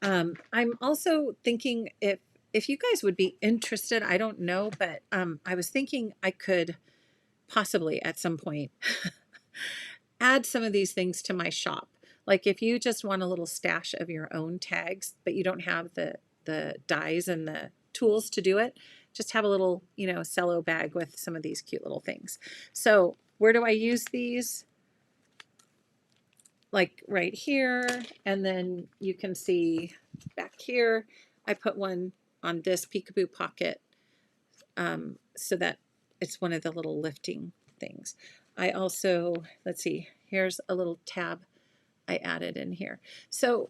I'm also thinking if you guys would be interested, I don't know, but I was thinking I could possibly at some point add some of these things to my shop. Like if you just want a little stash of your own tags, but you don't have the dies and the tools to do it, just have a little, you know, cello bag with some of these cute little things. So where do I use these? Like right here, and then you can see back here, I put one on this peekaboo pocket so that it's one of the little lifting things. I also, let's see, here's a little tab I added in here. So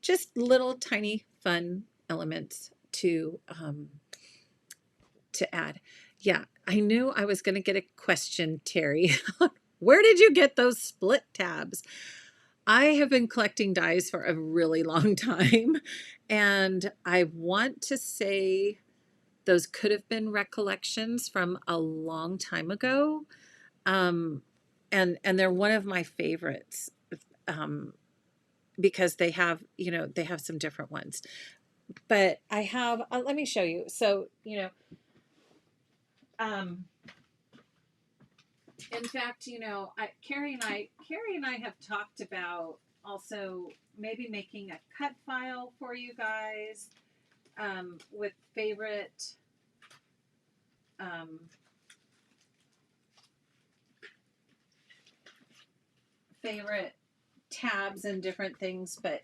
just little tiny fun elements to add. Yeah, I knew I was going to get a question, Terry. Where did you get those split tabs? I have been collecting dies for a really long time, and I want to say those could have been recollections from a long time ago. And they're one of my favorites because they have, you know, they have some different ones. But I have, let me show you. So, you know, in fact, you know, Carrie and I have talked about also maybe making a cut file for you guys with favorite tabs and different things. But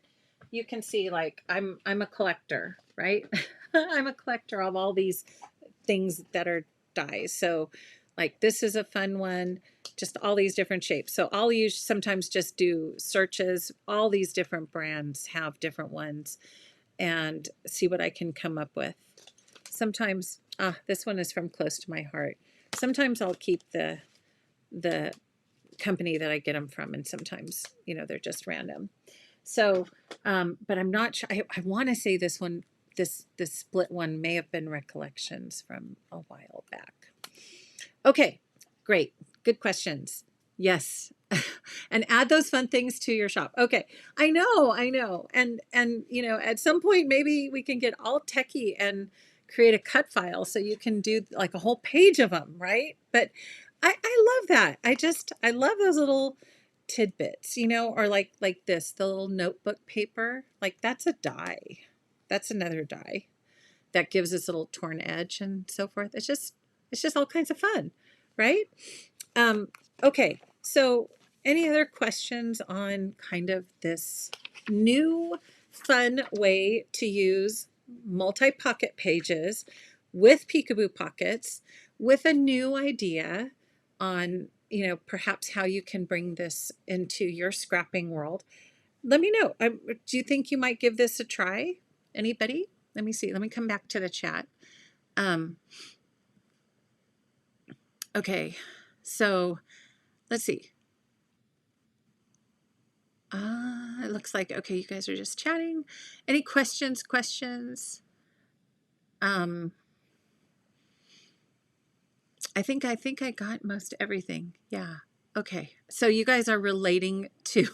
you can see, like, I'm a collector, right? I'm a collector of all these things that are dies. So like this is a fun one, just all these different shapes. So I'll sometimes just do searches. All these different brands have different ones. and see what I can come up with. Sometimes, this one is from close to my heart. Sometimes I'll keep the company that I get them from, and sometimes, they're just random. So, but I'm not sure. I want to say this one, this split one may have been recollections from a while back. Okay, great. Good questions. Yes. And add those fun things to your shop. Okay. I know. And at some point, maybe we can get all techie and create a cut file so you can do like a whole page of them, right? But I love that. I love those little tidbits, or like this, the little notebook paper, like that's a die. That's another die that gives this little torn edge and so forth. It's just all kinds of fun, right? Okay, so any other questions on kind of this new fun way to use multi-pocket pages with peekaboo pockets with a new idea on, perhaps how you can bring this into your scrapping world? Let me know. Do you think you might give this a try? Anybody? Let me see. Let me come back to the chat. Okay, so let's see. It looks like, okay, you guys are just chatting. Any questions? I think I got most everything. Yeah. Okay. So you guys are relating to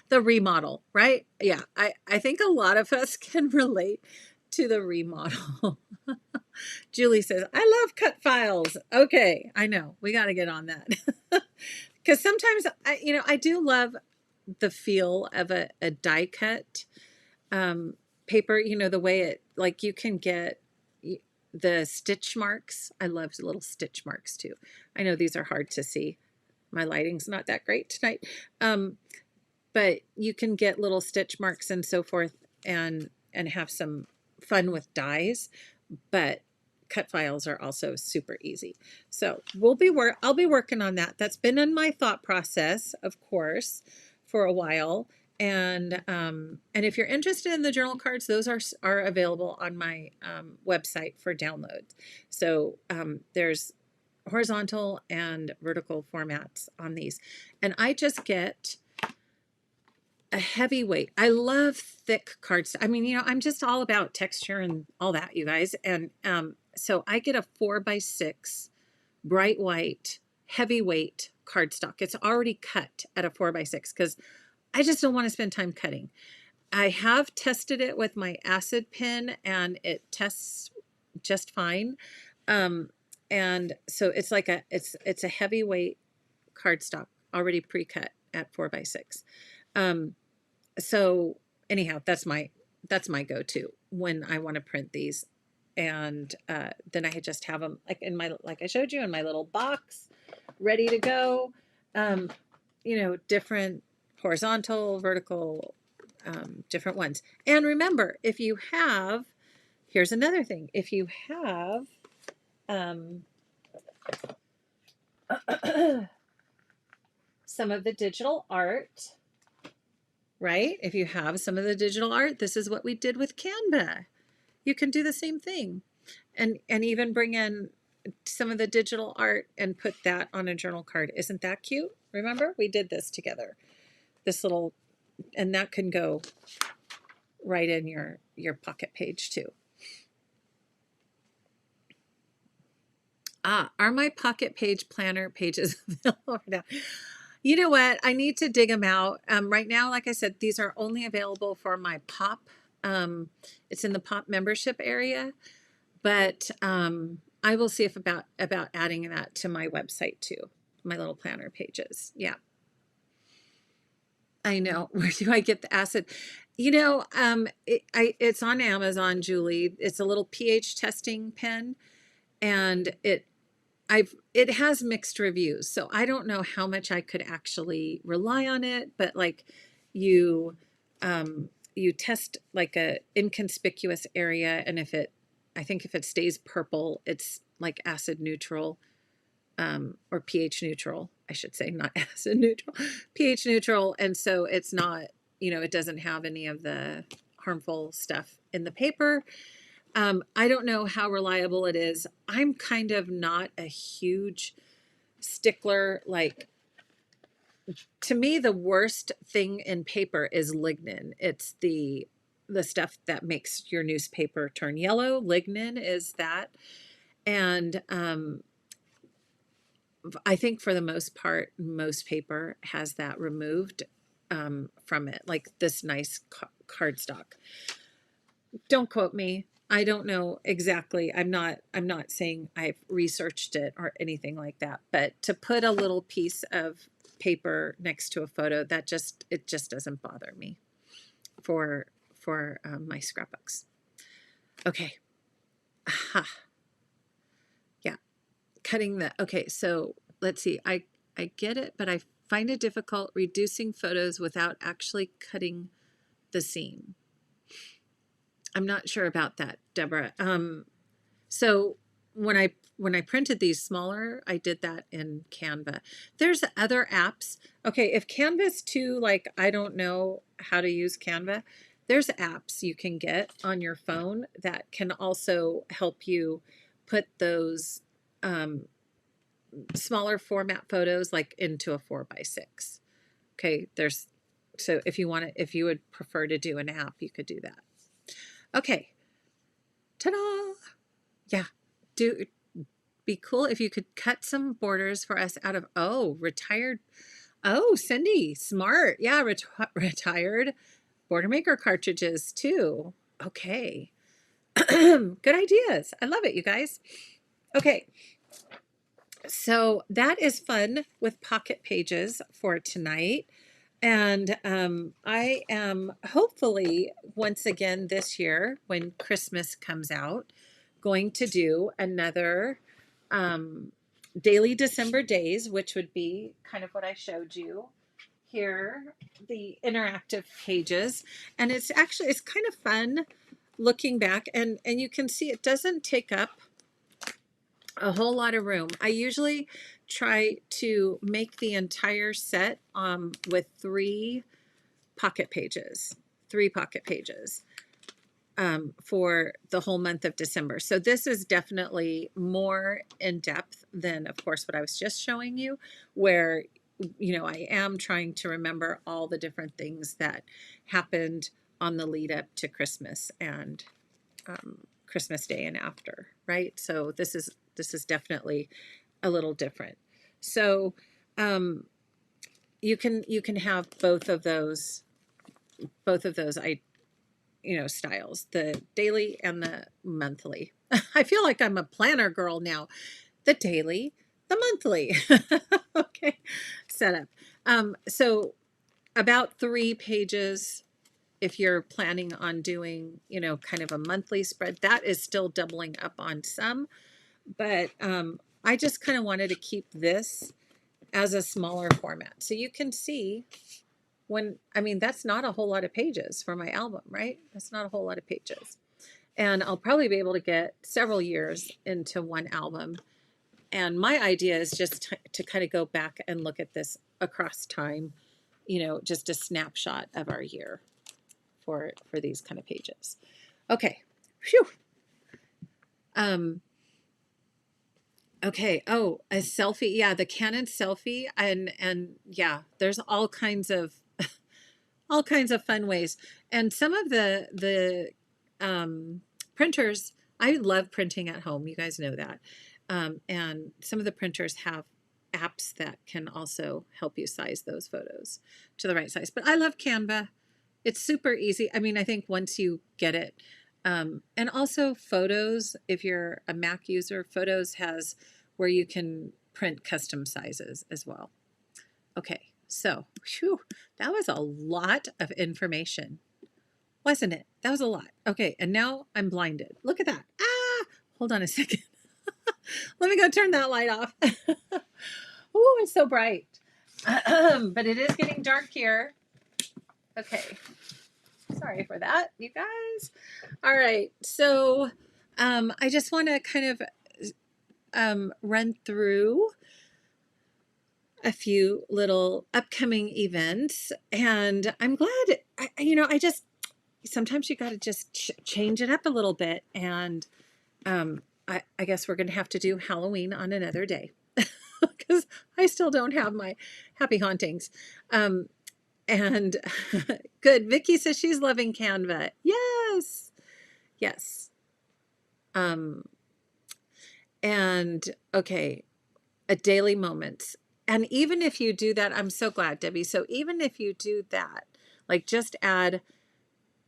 the remodel, right? Yeah. I think a lot of us can relate to the remodel. Julie says, I love cut files. Okay. I know. We got to get on that. Because sometimes, I do love the feel of a die cut paper, the way it, like you can get the stitch marks. I love little stitch marks too. I know these are hard to see. My lighting's not that great tonight. But you can get little stitch marks and so forth and have some fun with dies, but cut files are also super easy. So I'll be working on that. That's been in my thought process, of course, for a while. And if you're interested in the journal cards, those are available on my website for download. So there's horizontal and vertical formats on these. And I just get a heavyweight. I love thick cards. I mean, I'm just all about texture and all that, you guys. And so I get a 4x6 bright white heavyweight cardstock. It's already cut at a 4x6 because I just don't want to spend time cutting. I have tested it with my acid pen and it tests just fine. And so it's like it's a heavyweight cardstock already pre-cut at 4x6. So anyhow, that's my go-to when I want to print these. And then I just have them like I showed you in my little box, ready to go. Different horizontal, vertical, different ones. And remember, here's another thing. If you have some of the digital art, right? If you have some of the digital art, this is what we did with Canva. You can do the same thing and even bring in some of the digital art and put that on a journal card. Isn't that cute? Remember, we did this together. This little, and that can go right in your pocket page too. Are my pocket page planner pages available now? You know what? I need to dig them out. Right now, like I said, these are only available for my POP. It's in the POP membership area, but I will see if about adding that to my website too. My little planner pages. Yeah. I know. Where do I get the acid? It's on Amazon, Julie. It's a little pH testing pen, and it has mixed reviews, so I don't know how much I could actually rely on it, but like you test like a inconspicuous area, and I think if it stays purple, it's like acid neutral, or pH neutral, I should say, not acid neutral, pH neutral. And so it's not, it doesn't have any of the harmful stuff in the paper. I don't know how reliable it is. I'm kind of not a huge stickler. Like, to me, the worst thing in paper is lignin. It's the stuff that makes your newspaper turn yellow. Lignin is that. And I think for the most part, most paper has that removed from it, like this nice cardstock. Don't quote me. I don't know exactly. I'm not saying I've researched it or anything like that, but to put a little piece of paper next to a photo, it just doesn't bother me for my scrapbooks. Okay. Aha. Yeah. Okay, so let's see. I get it, but I find it difficult reducing photos without actually cutting the seam. I'm not sure about that, Deborah. So when I printed these smaller, I did that in Canva. There's other apps. Okay, if Canva's too, like, I don't know how to use Canva, there's apps you can get on your phone that can also help you put those smaller format photos like into a 4x6. Okay, so if you would prefer to do an app, you could do that. Okay. Ta-da! Yeah. Be cool if you could cut some borders for us out of, retired. Oh, Cindy, smart. Yeah, retired border maker cartridges too. Okay. Good ideas. I love it, you guys. Okay. So that is fun with pocket pages for tonight. And I am hopefully, once again this year, when Christmas comes out, going to do another daily December days, which would be kind of what I showed you here, the interactive pages. And it's kind of fun looking back, and you can see it doesn't take up a whole lot of room. I usually try to make the entire set with three pocket pages for the whole month of December. So this is definitely more in depth than, of course, what I was just showing you, where, I am trying to remember all the different things that happened on the lead up to Christmas and Christmas Day and after, right? So this is definitely a little different. So you can have both of those styles, the daily and the monthly. I feel like I'm a planner girl now. The daily, the monthly. Okay, setup. So about 3 pages if you're planning on doing, kind of a monthly spread. That is still doubling up on some, but I just kind of wanted to keep this as a smaller format. So you can see that's not a whole lot of pages for my album, right? That's not a whole lot of pages. And I'll probably be able to get several years into one album. And my idea is just to kind of go back and look at this across time, just a snapshot of our year for these kind of pages. Okay. Phew. Okay. Oh, a selfie. Yeah, the Canon selfie. And yeah, there's all kinds of fun ways. And some of the printers, I love printing at home. You guys know that. And some of the printers have apps that can also help you size those photos to the right size. But I love Canva. It's super easy. I think once you get it, and also Photos, if you're a Mac user, Photos has where you can print custom sizes as well. Okay, so that was a lot of information, wasn't it? That was a lot. Okay, and now I'm blinded. Look at that. Hold on a second. Let me go turn that light off. Oh, it's so bright. But it is getting dark here. Okay. Sorry for that, you guys. All right. So I just want to kind of run through a few little upcoming events. And I'm glad, sometimes you got to just change it up a little bit. And I guess we're going to have to do Halloween on another day because I still don't have my happy hauntings. And good. Vicky says she's loving Canva. Yes. Yes. Um, and okay, a daily moments. And even if you do that, I'm so glad, Debbie. So even if you do that, like just add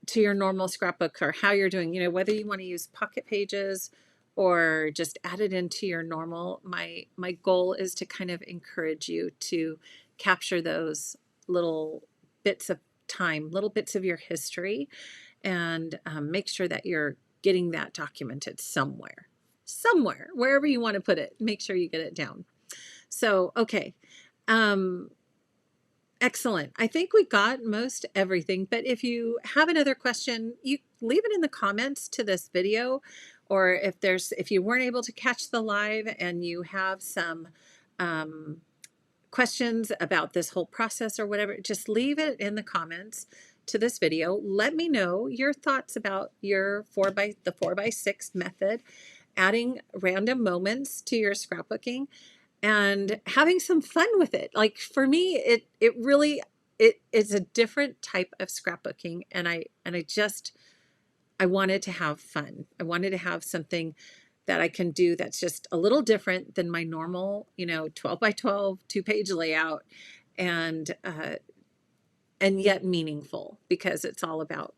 to your normal scrapbook or how you're doing, whether you want to use pocket pages or just add it into your normal, my goal is to kind of encourage you to capture those little bits of time, little bits of your history, and make sure that you're getting that documented somewhere, wherever you want to put it, make sure you get it down. So, okay. Excellent. I think we got most everything, but if you have another question, you leave it in the comments to this video, or if you weren't able to catch the live and you have some questions about this whole process or whatever, just leave it in the comments to this video. Let me know your thoughts about your 4x6 method, adding random moments to your scrapbooking, and having some fun with it. Like for me, it really is a different type of scrapbooking, and I wanted to have fun. I wanted to have something that I can do that's just a little different than my normal, 12 by 12 2-page layout, and yet meaningful, because it's all about,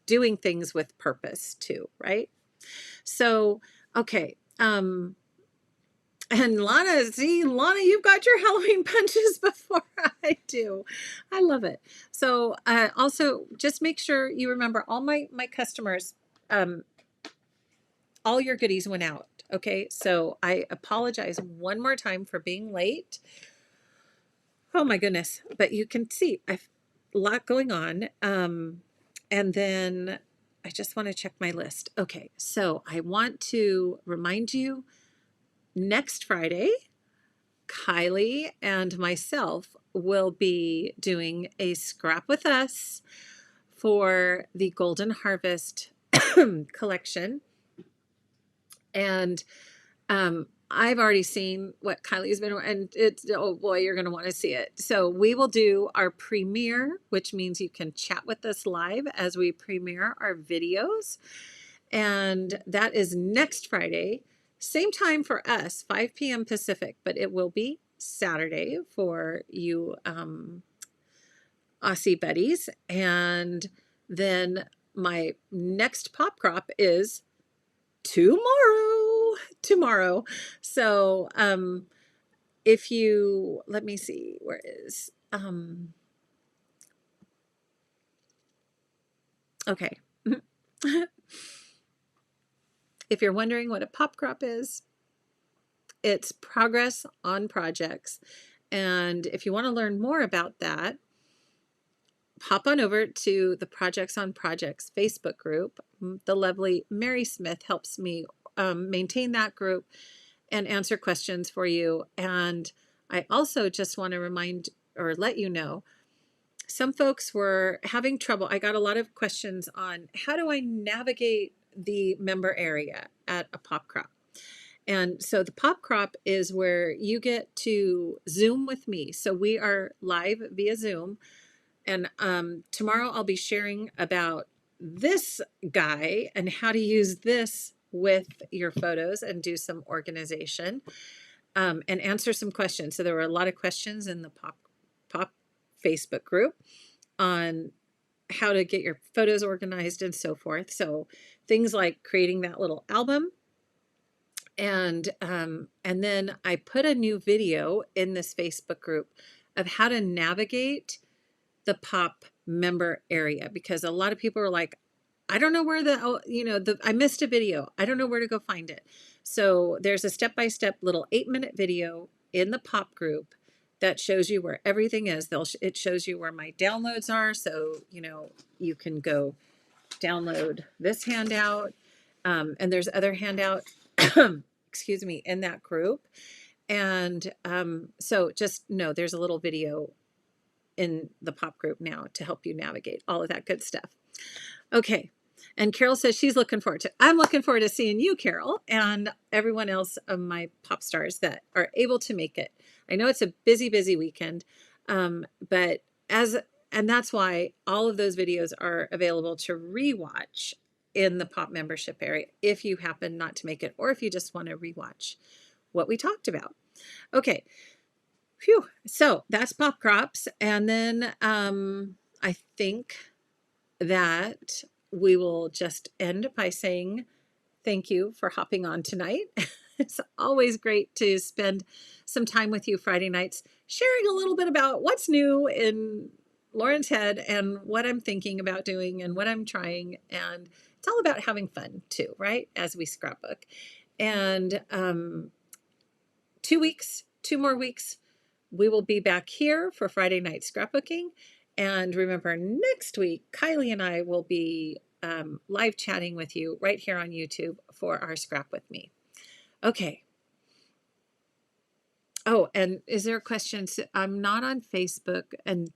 doing things with purpose too, right? So, okay. And Lana, you've got your Halloween punches before I do. I love it. So also just make sure you remember all my customers, all your goodies went out. Okay. So I apologize one more time for being late. Oh my goodness. But you can see I've a lot going on. And then I just want to check my list. Okay. So I want to remind you, next Friday, Kylie and myself will be doing a scrap with us for the Golden Harvest collection. And I've already seen what Kylie's been, and it's, oh boy, you're going to want to see it. So we will do our premiere, which means you can chat with us live as we premiere our videos. And that is next Friday. Same time for us, 5 p.m. Pacific, but it will be Saturday for you Aussie buddies. And then my next pop crop is tomorrow. So if you, let me see, where is, okay. If you're wondering what a pop crop is, it's progress on projects. And if you want to learn more about that, hop on over to the Projects on Projects Facebook group. The lovely Mary Smith helps me maintain that group and answer questions for you. And I also just want to remind or let you know, some folks were having trouble. I got a lot of questions on how do I navigate the member area at a pop crop. And so the pop crop is where you get to Zoom with me. So we are live via Zoom. And tomorrow I'll be sharing about this guy and how to use this with your photos and do some organization and answer some questions. So there were a lot of questions in the pop Facebook group on how to get your photos organized and so forth. So things like creating that little album. And then I put a new video in this Facebook group of how to navigate the pop member area, because a lot of people are like, I don't know where I missed a video. I don't know where to go find it. So there's a step-by-step little 8-minute video in the pop group that shows you where everything is. It shows you where my downloads are. So, you can go download this handout. And there's other handout, excuse me, in that group. And so just know there's a little video in the pop group now to help you navigate all of that good stuff. Okay. And Carol says she's looking forward to, I'm looking forward to seeing you, Carol, and everyone else of my pop stars that are able to make it. I know it's a busy, busy weekend. But and that's why all of those videos are available to rewatch in the pop membership area if you happen not to make it, or if you just want to rewatch what we talked about. Okay. Phew. So that's pop crops. And then I think that we will just end by saying thank you for hopping on tonight. It's always great to spend some time with you Friday nights, sharing a little bit about what's new in Lauren's head and what I'm thinking about doing and what I'm trying. And it's all about having fun too, right? As we scrapbook. And 2 more weeks, we will be back here for Friday night scrapbooking. And remember, next week, Kylie and I will be live chatting with you right here on YouTube for our Scrap With Me. Okay. Oh, and is there a question? I'm not on Facebook. And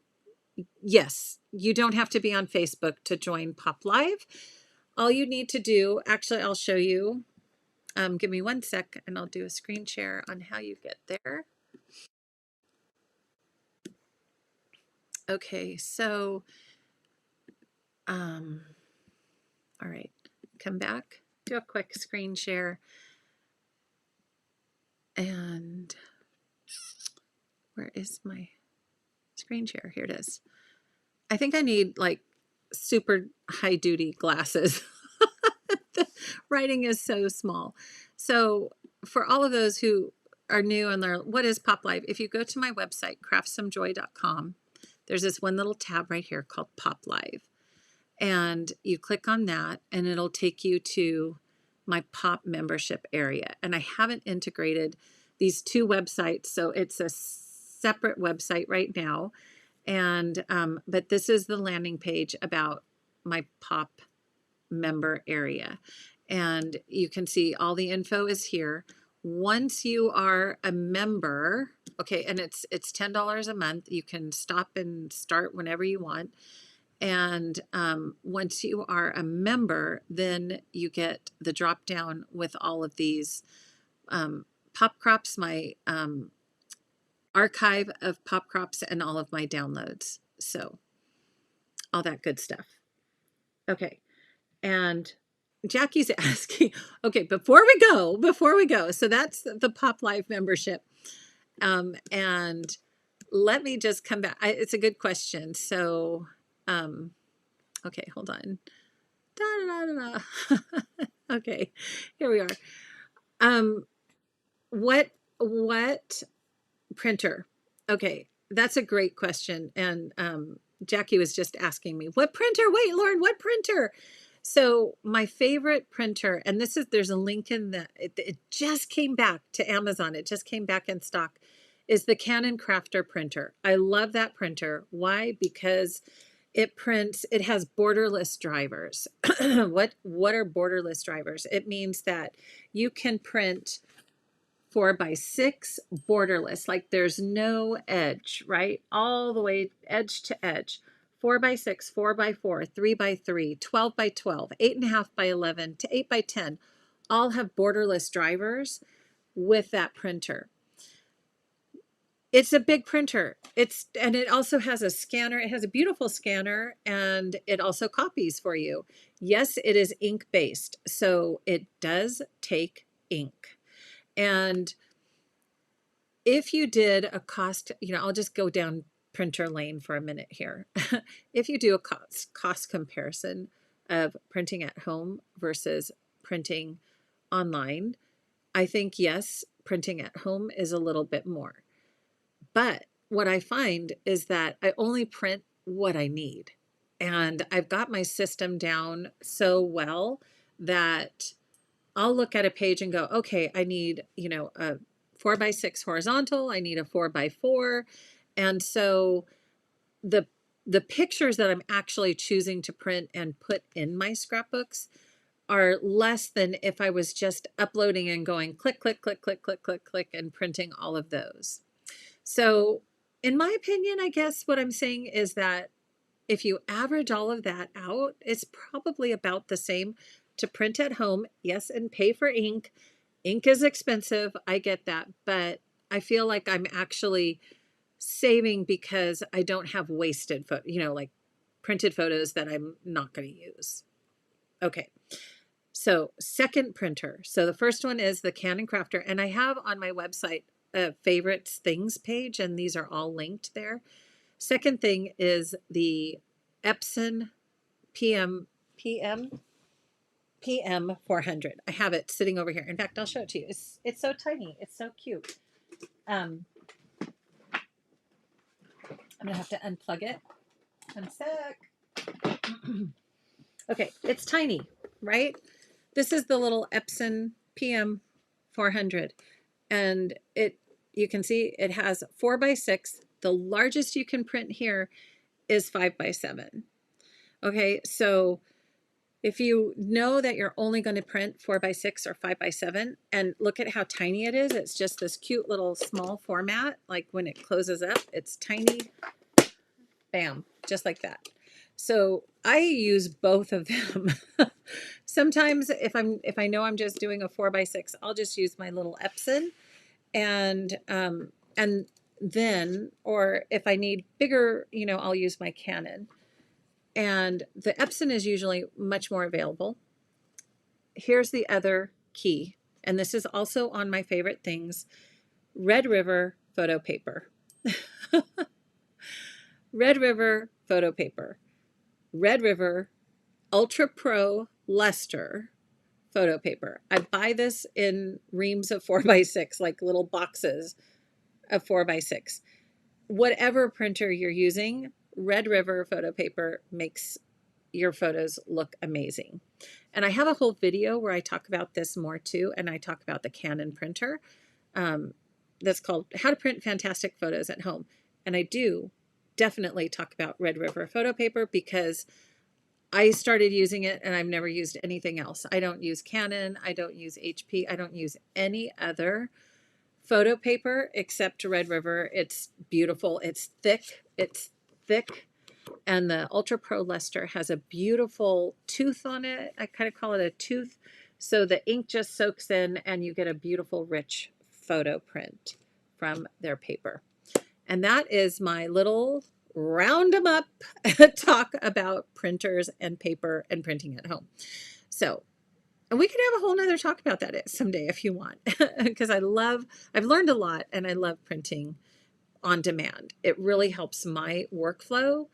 yes, you don't have to be on Facebook to join Pop Live. All you need to do, actually, I'll show you. Give me 1 sec and I'll do a screen share on how you get there. Okay, so, all right, come back, do a quick screen share. And where is my screen share? Here it is. I think I need like super high duty glasses. The writing is so small. So for all of those who are new and learn what is Pop Live, if you go to my website, craftssomejoy.com, there's this one little tab right here called Pop Live. And you click on that and it'll take you to my pop membership area. And I haven't integrated these two websites, so it's a separate website right now. And but this is the landing page about my pop member area. And you can see all the info is here. Once you are a member, okay, and it's $10 a month. You can stop and start whenever you want. And once you are a member, then you get the drop down with all of these pop crops, my archive of pop crops, and all of my downloads. So all that good stuff. Okay. And Jackie's asking, okay, before we go, so that's the Pop Live membership. And let me just come back. It's a good question. So, okay, hold on. Da, da, da, da. Okay, here we are. What printer? Okay, that's a great question. And Jackie was just asking me, what printer? Wait, Lauren, what printer? So my favorite printer, and there's a link in it just came back to Amazon. It just came back in stock, is the Canon Crafter printer. I love that printer. Why? Because it has borderless drivers. What are borderless drivers? It means that you can print 4x6 borderless, like there's no edge, right? All the way edge to edge. 4x6, 4x4, 3x3, 12x12, 8.5x11 to 8x10 all have borderless drivers with that printer. It's a big printer. And it also has a scanner. It has a beautiful scanner, and it also copies for you. Yes, it is ink based, so it does take ink. And if you did a cost, I'll just go down printer lane for a minute here. If you do a cost comparison of printing at home versus printing online, I think, yes, printing at home is a little bit more. But what I find is that I only print what I need. And I've got my system down so well that I'll look at a page and go, okay, I need, a 4x6 horizontal. I need a 4x4. And so the pictures that I'm actually choosing to print and put in my scrapbooks are less than if I was just uploading and going click, click, click, click, click, click, click, and printing all of those. So in my opinion, I guess what I'm saying is that if you average all of that out, it's probably about the same to print at home. Yes, and pay for ink. Ink is expensive. I get that. But I feel like I'm actually saving because I don't have wasted like printed photos that I'm not going to use. Okay. So second printer. So the first one is the Canon Crafter. And I have on my website a favorites things page, and these are all linked there. Second thing is the Epson PM 400. I have it sitting over here. In fact, I'll show it to you. It's so tiny. It's so cute. I'm gonna have to unplug it. 1 sec. Okay, it's tiny, right? This is the little Epson PM 400, and you can see it has 4x6. The largest you can print here is 5x7. Okay, so if you know that you're only going to print 4x6 or 5x7, and look at how tiny it is, it's just this cute little small format. Like when it closes up, it's tiny. Bam, just like that. So I use both of them. Sometimes if I know I'm just doing a 4x6, I'll just use my little Epson, and then, or if I need bigger, I'll use my Canon. And the Epson is usually much more available. Here's the other key, and this is also on my favorite things: Red River photo paper. Red River photo paper. Red River Ultra Pro Luster photo paper. I buy this in reams of 4x6, like little boxes of 4x6. Whatever printer you're using, Red River photo paper makes your photos look amazing. And I have a whole video where I talk about this more too, and I talk about the Canon printer that's called How to Print Fantastic Photos at Home. And I do definitely talk about Red River photo paper because I started using it and I've never used anything else. I don't use Canon, I don't use HP, I don't use any other photo paper except Red River. It's beautiful, it's thick, and the Ultra Pro Luster has a beautiful tooth on it. I kind of call it a tooth, so the ink just soaks in and you get a beautiful rich photo print from their paper. And that is my little round 'em up talk about printers and paper and printing at home. So, and we could have a whole nother talk about that someday if you want, because I've learned a lot, and I love printing on demand. It really helps my workflow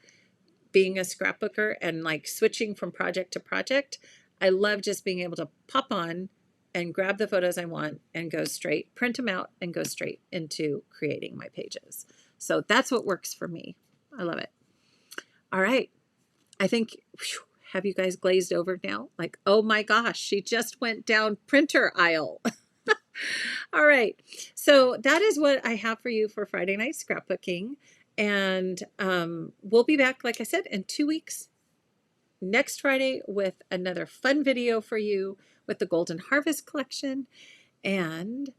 being a scrapbooker and like switching from project to project. I love just being able to pop on and grab the photos I want and go straight, print them out and go straight into creating my pages. So that's what works for me. I love it. All right. I think, have you guys glazed over now? Like, oh my gosh, she just went down printer aisle. All right. So that is what I have for you for Friday night scrapbooking. And we'll be back, like I said, in 2 weeks, next Friday, with another fun video for you with the Golden Harvest collection. And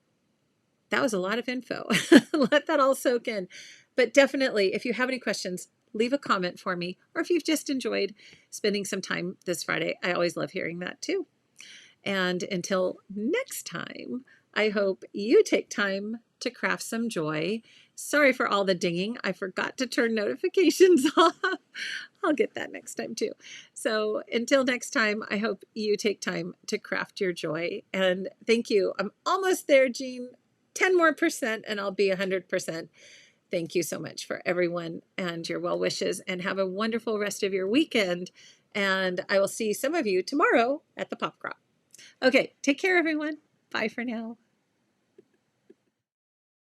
that was a lot of info. Let that all soak in. But definitely, if you have any questions, leave a comment for me. Or if you've just enjoyed spending some time this Friday, I always love hearing that too. And until next time, I hope you take time to craft some joy. Sorry for all the dinging. I forgot to turn notifications off. I'll get that next time too. So until next time, I hope you take time to craft your joy. And thank you. I'm almost there, Jean. 10 more % and I'll be 100%. Thank you so much for everyone and your well wishes, and have a wonderful rest of your weekend. And I will see some of you tomorrow at the Pop Crop. Okay, take care, everyone. Bye for now.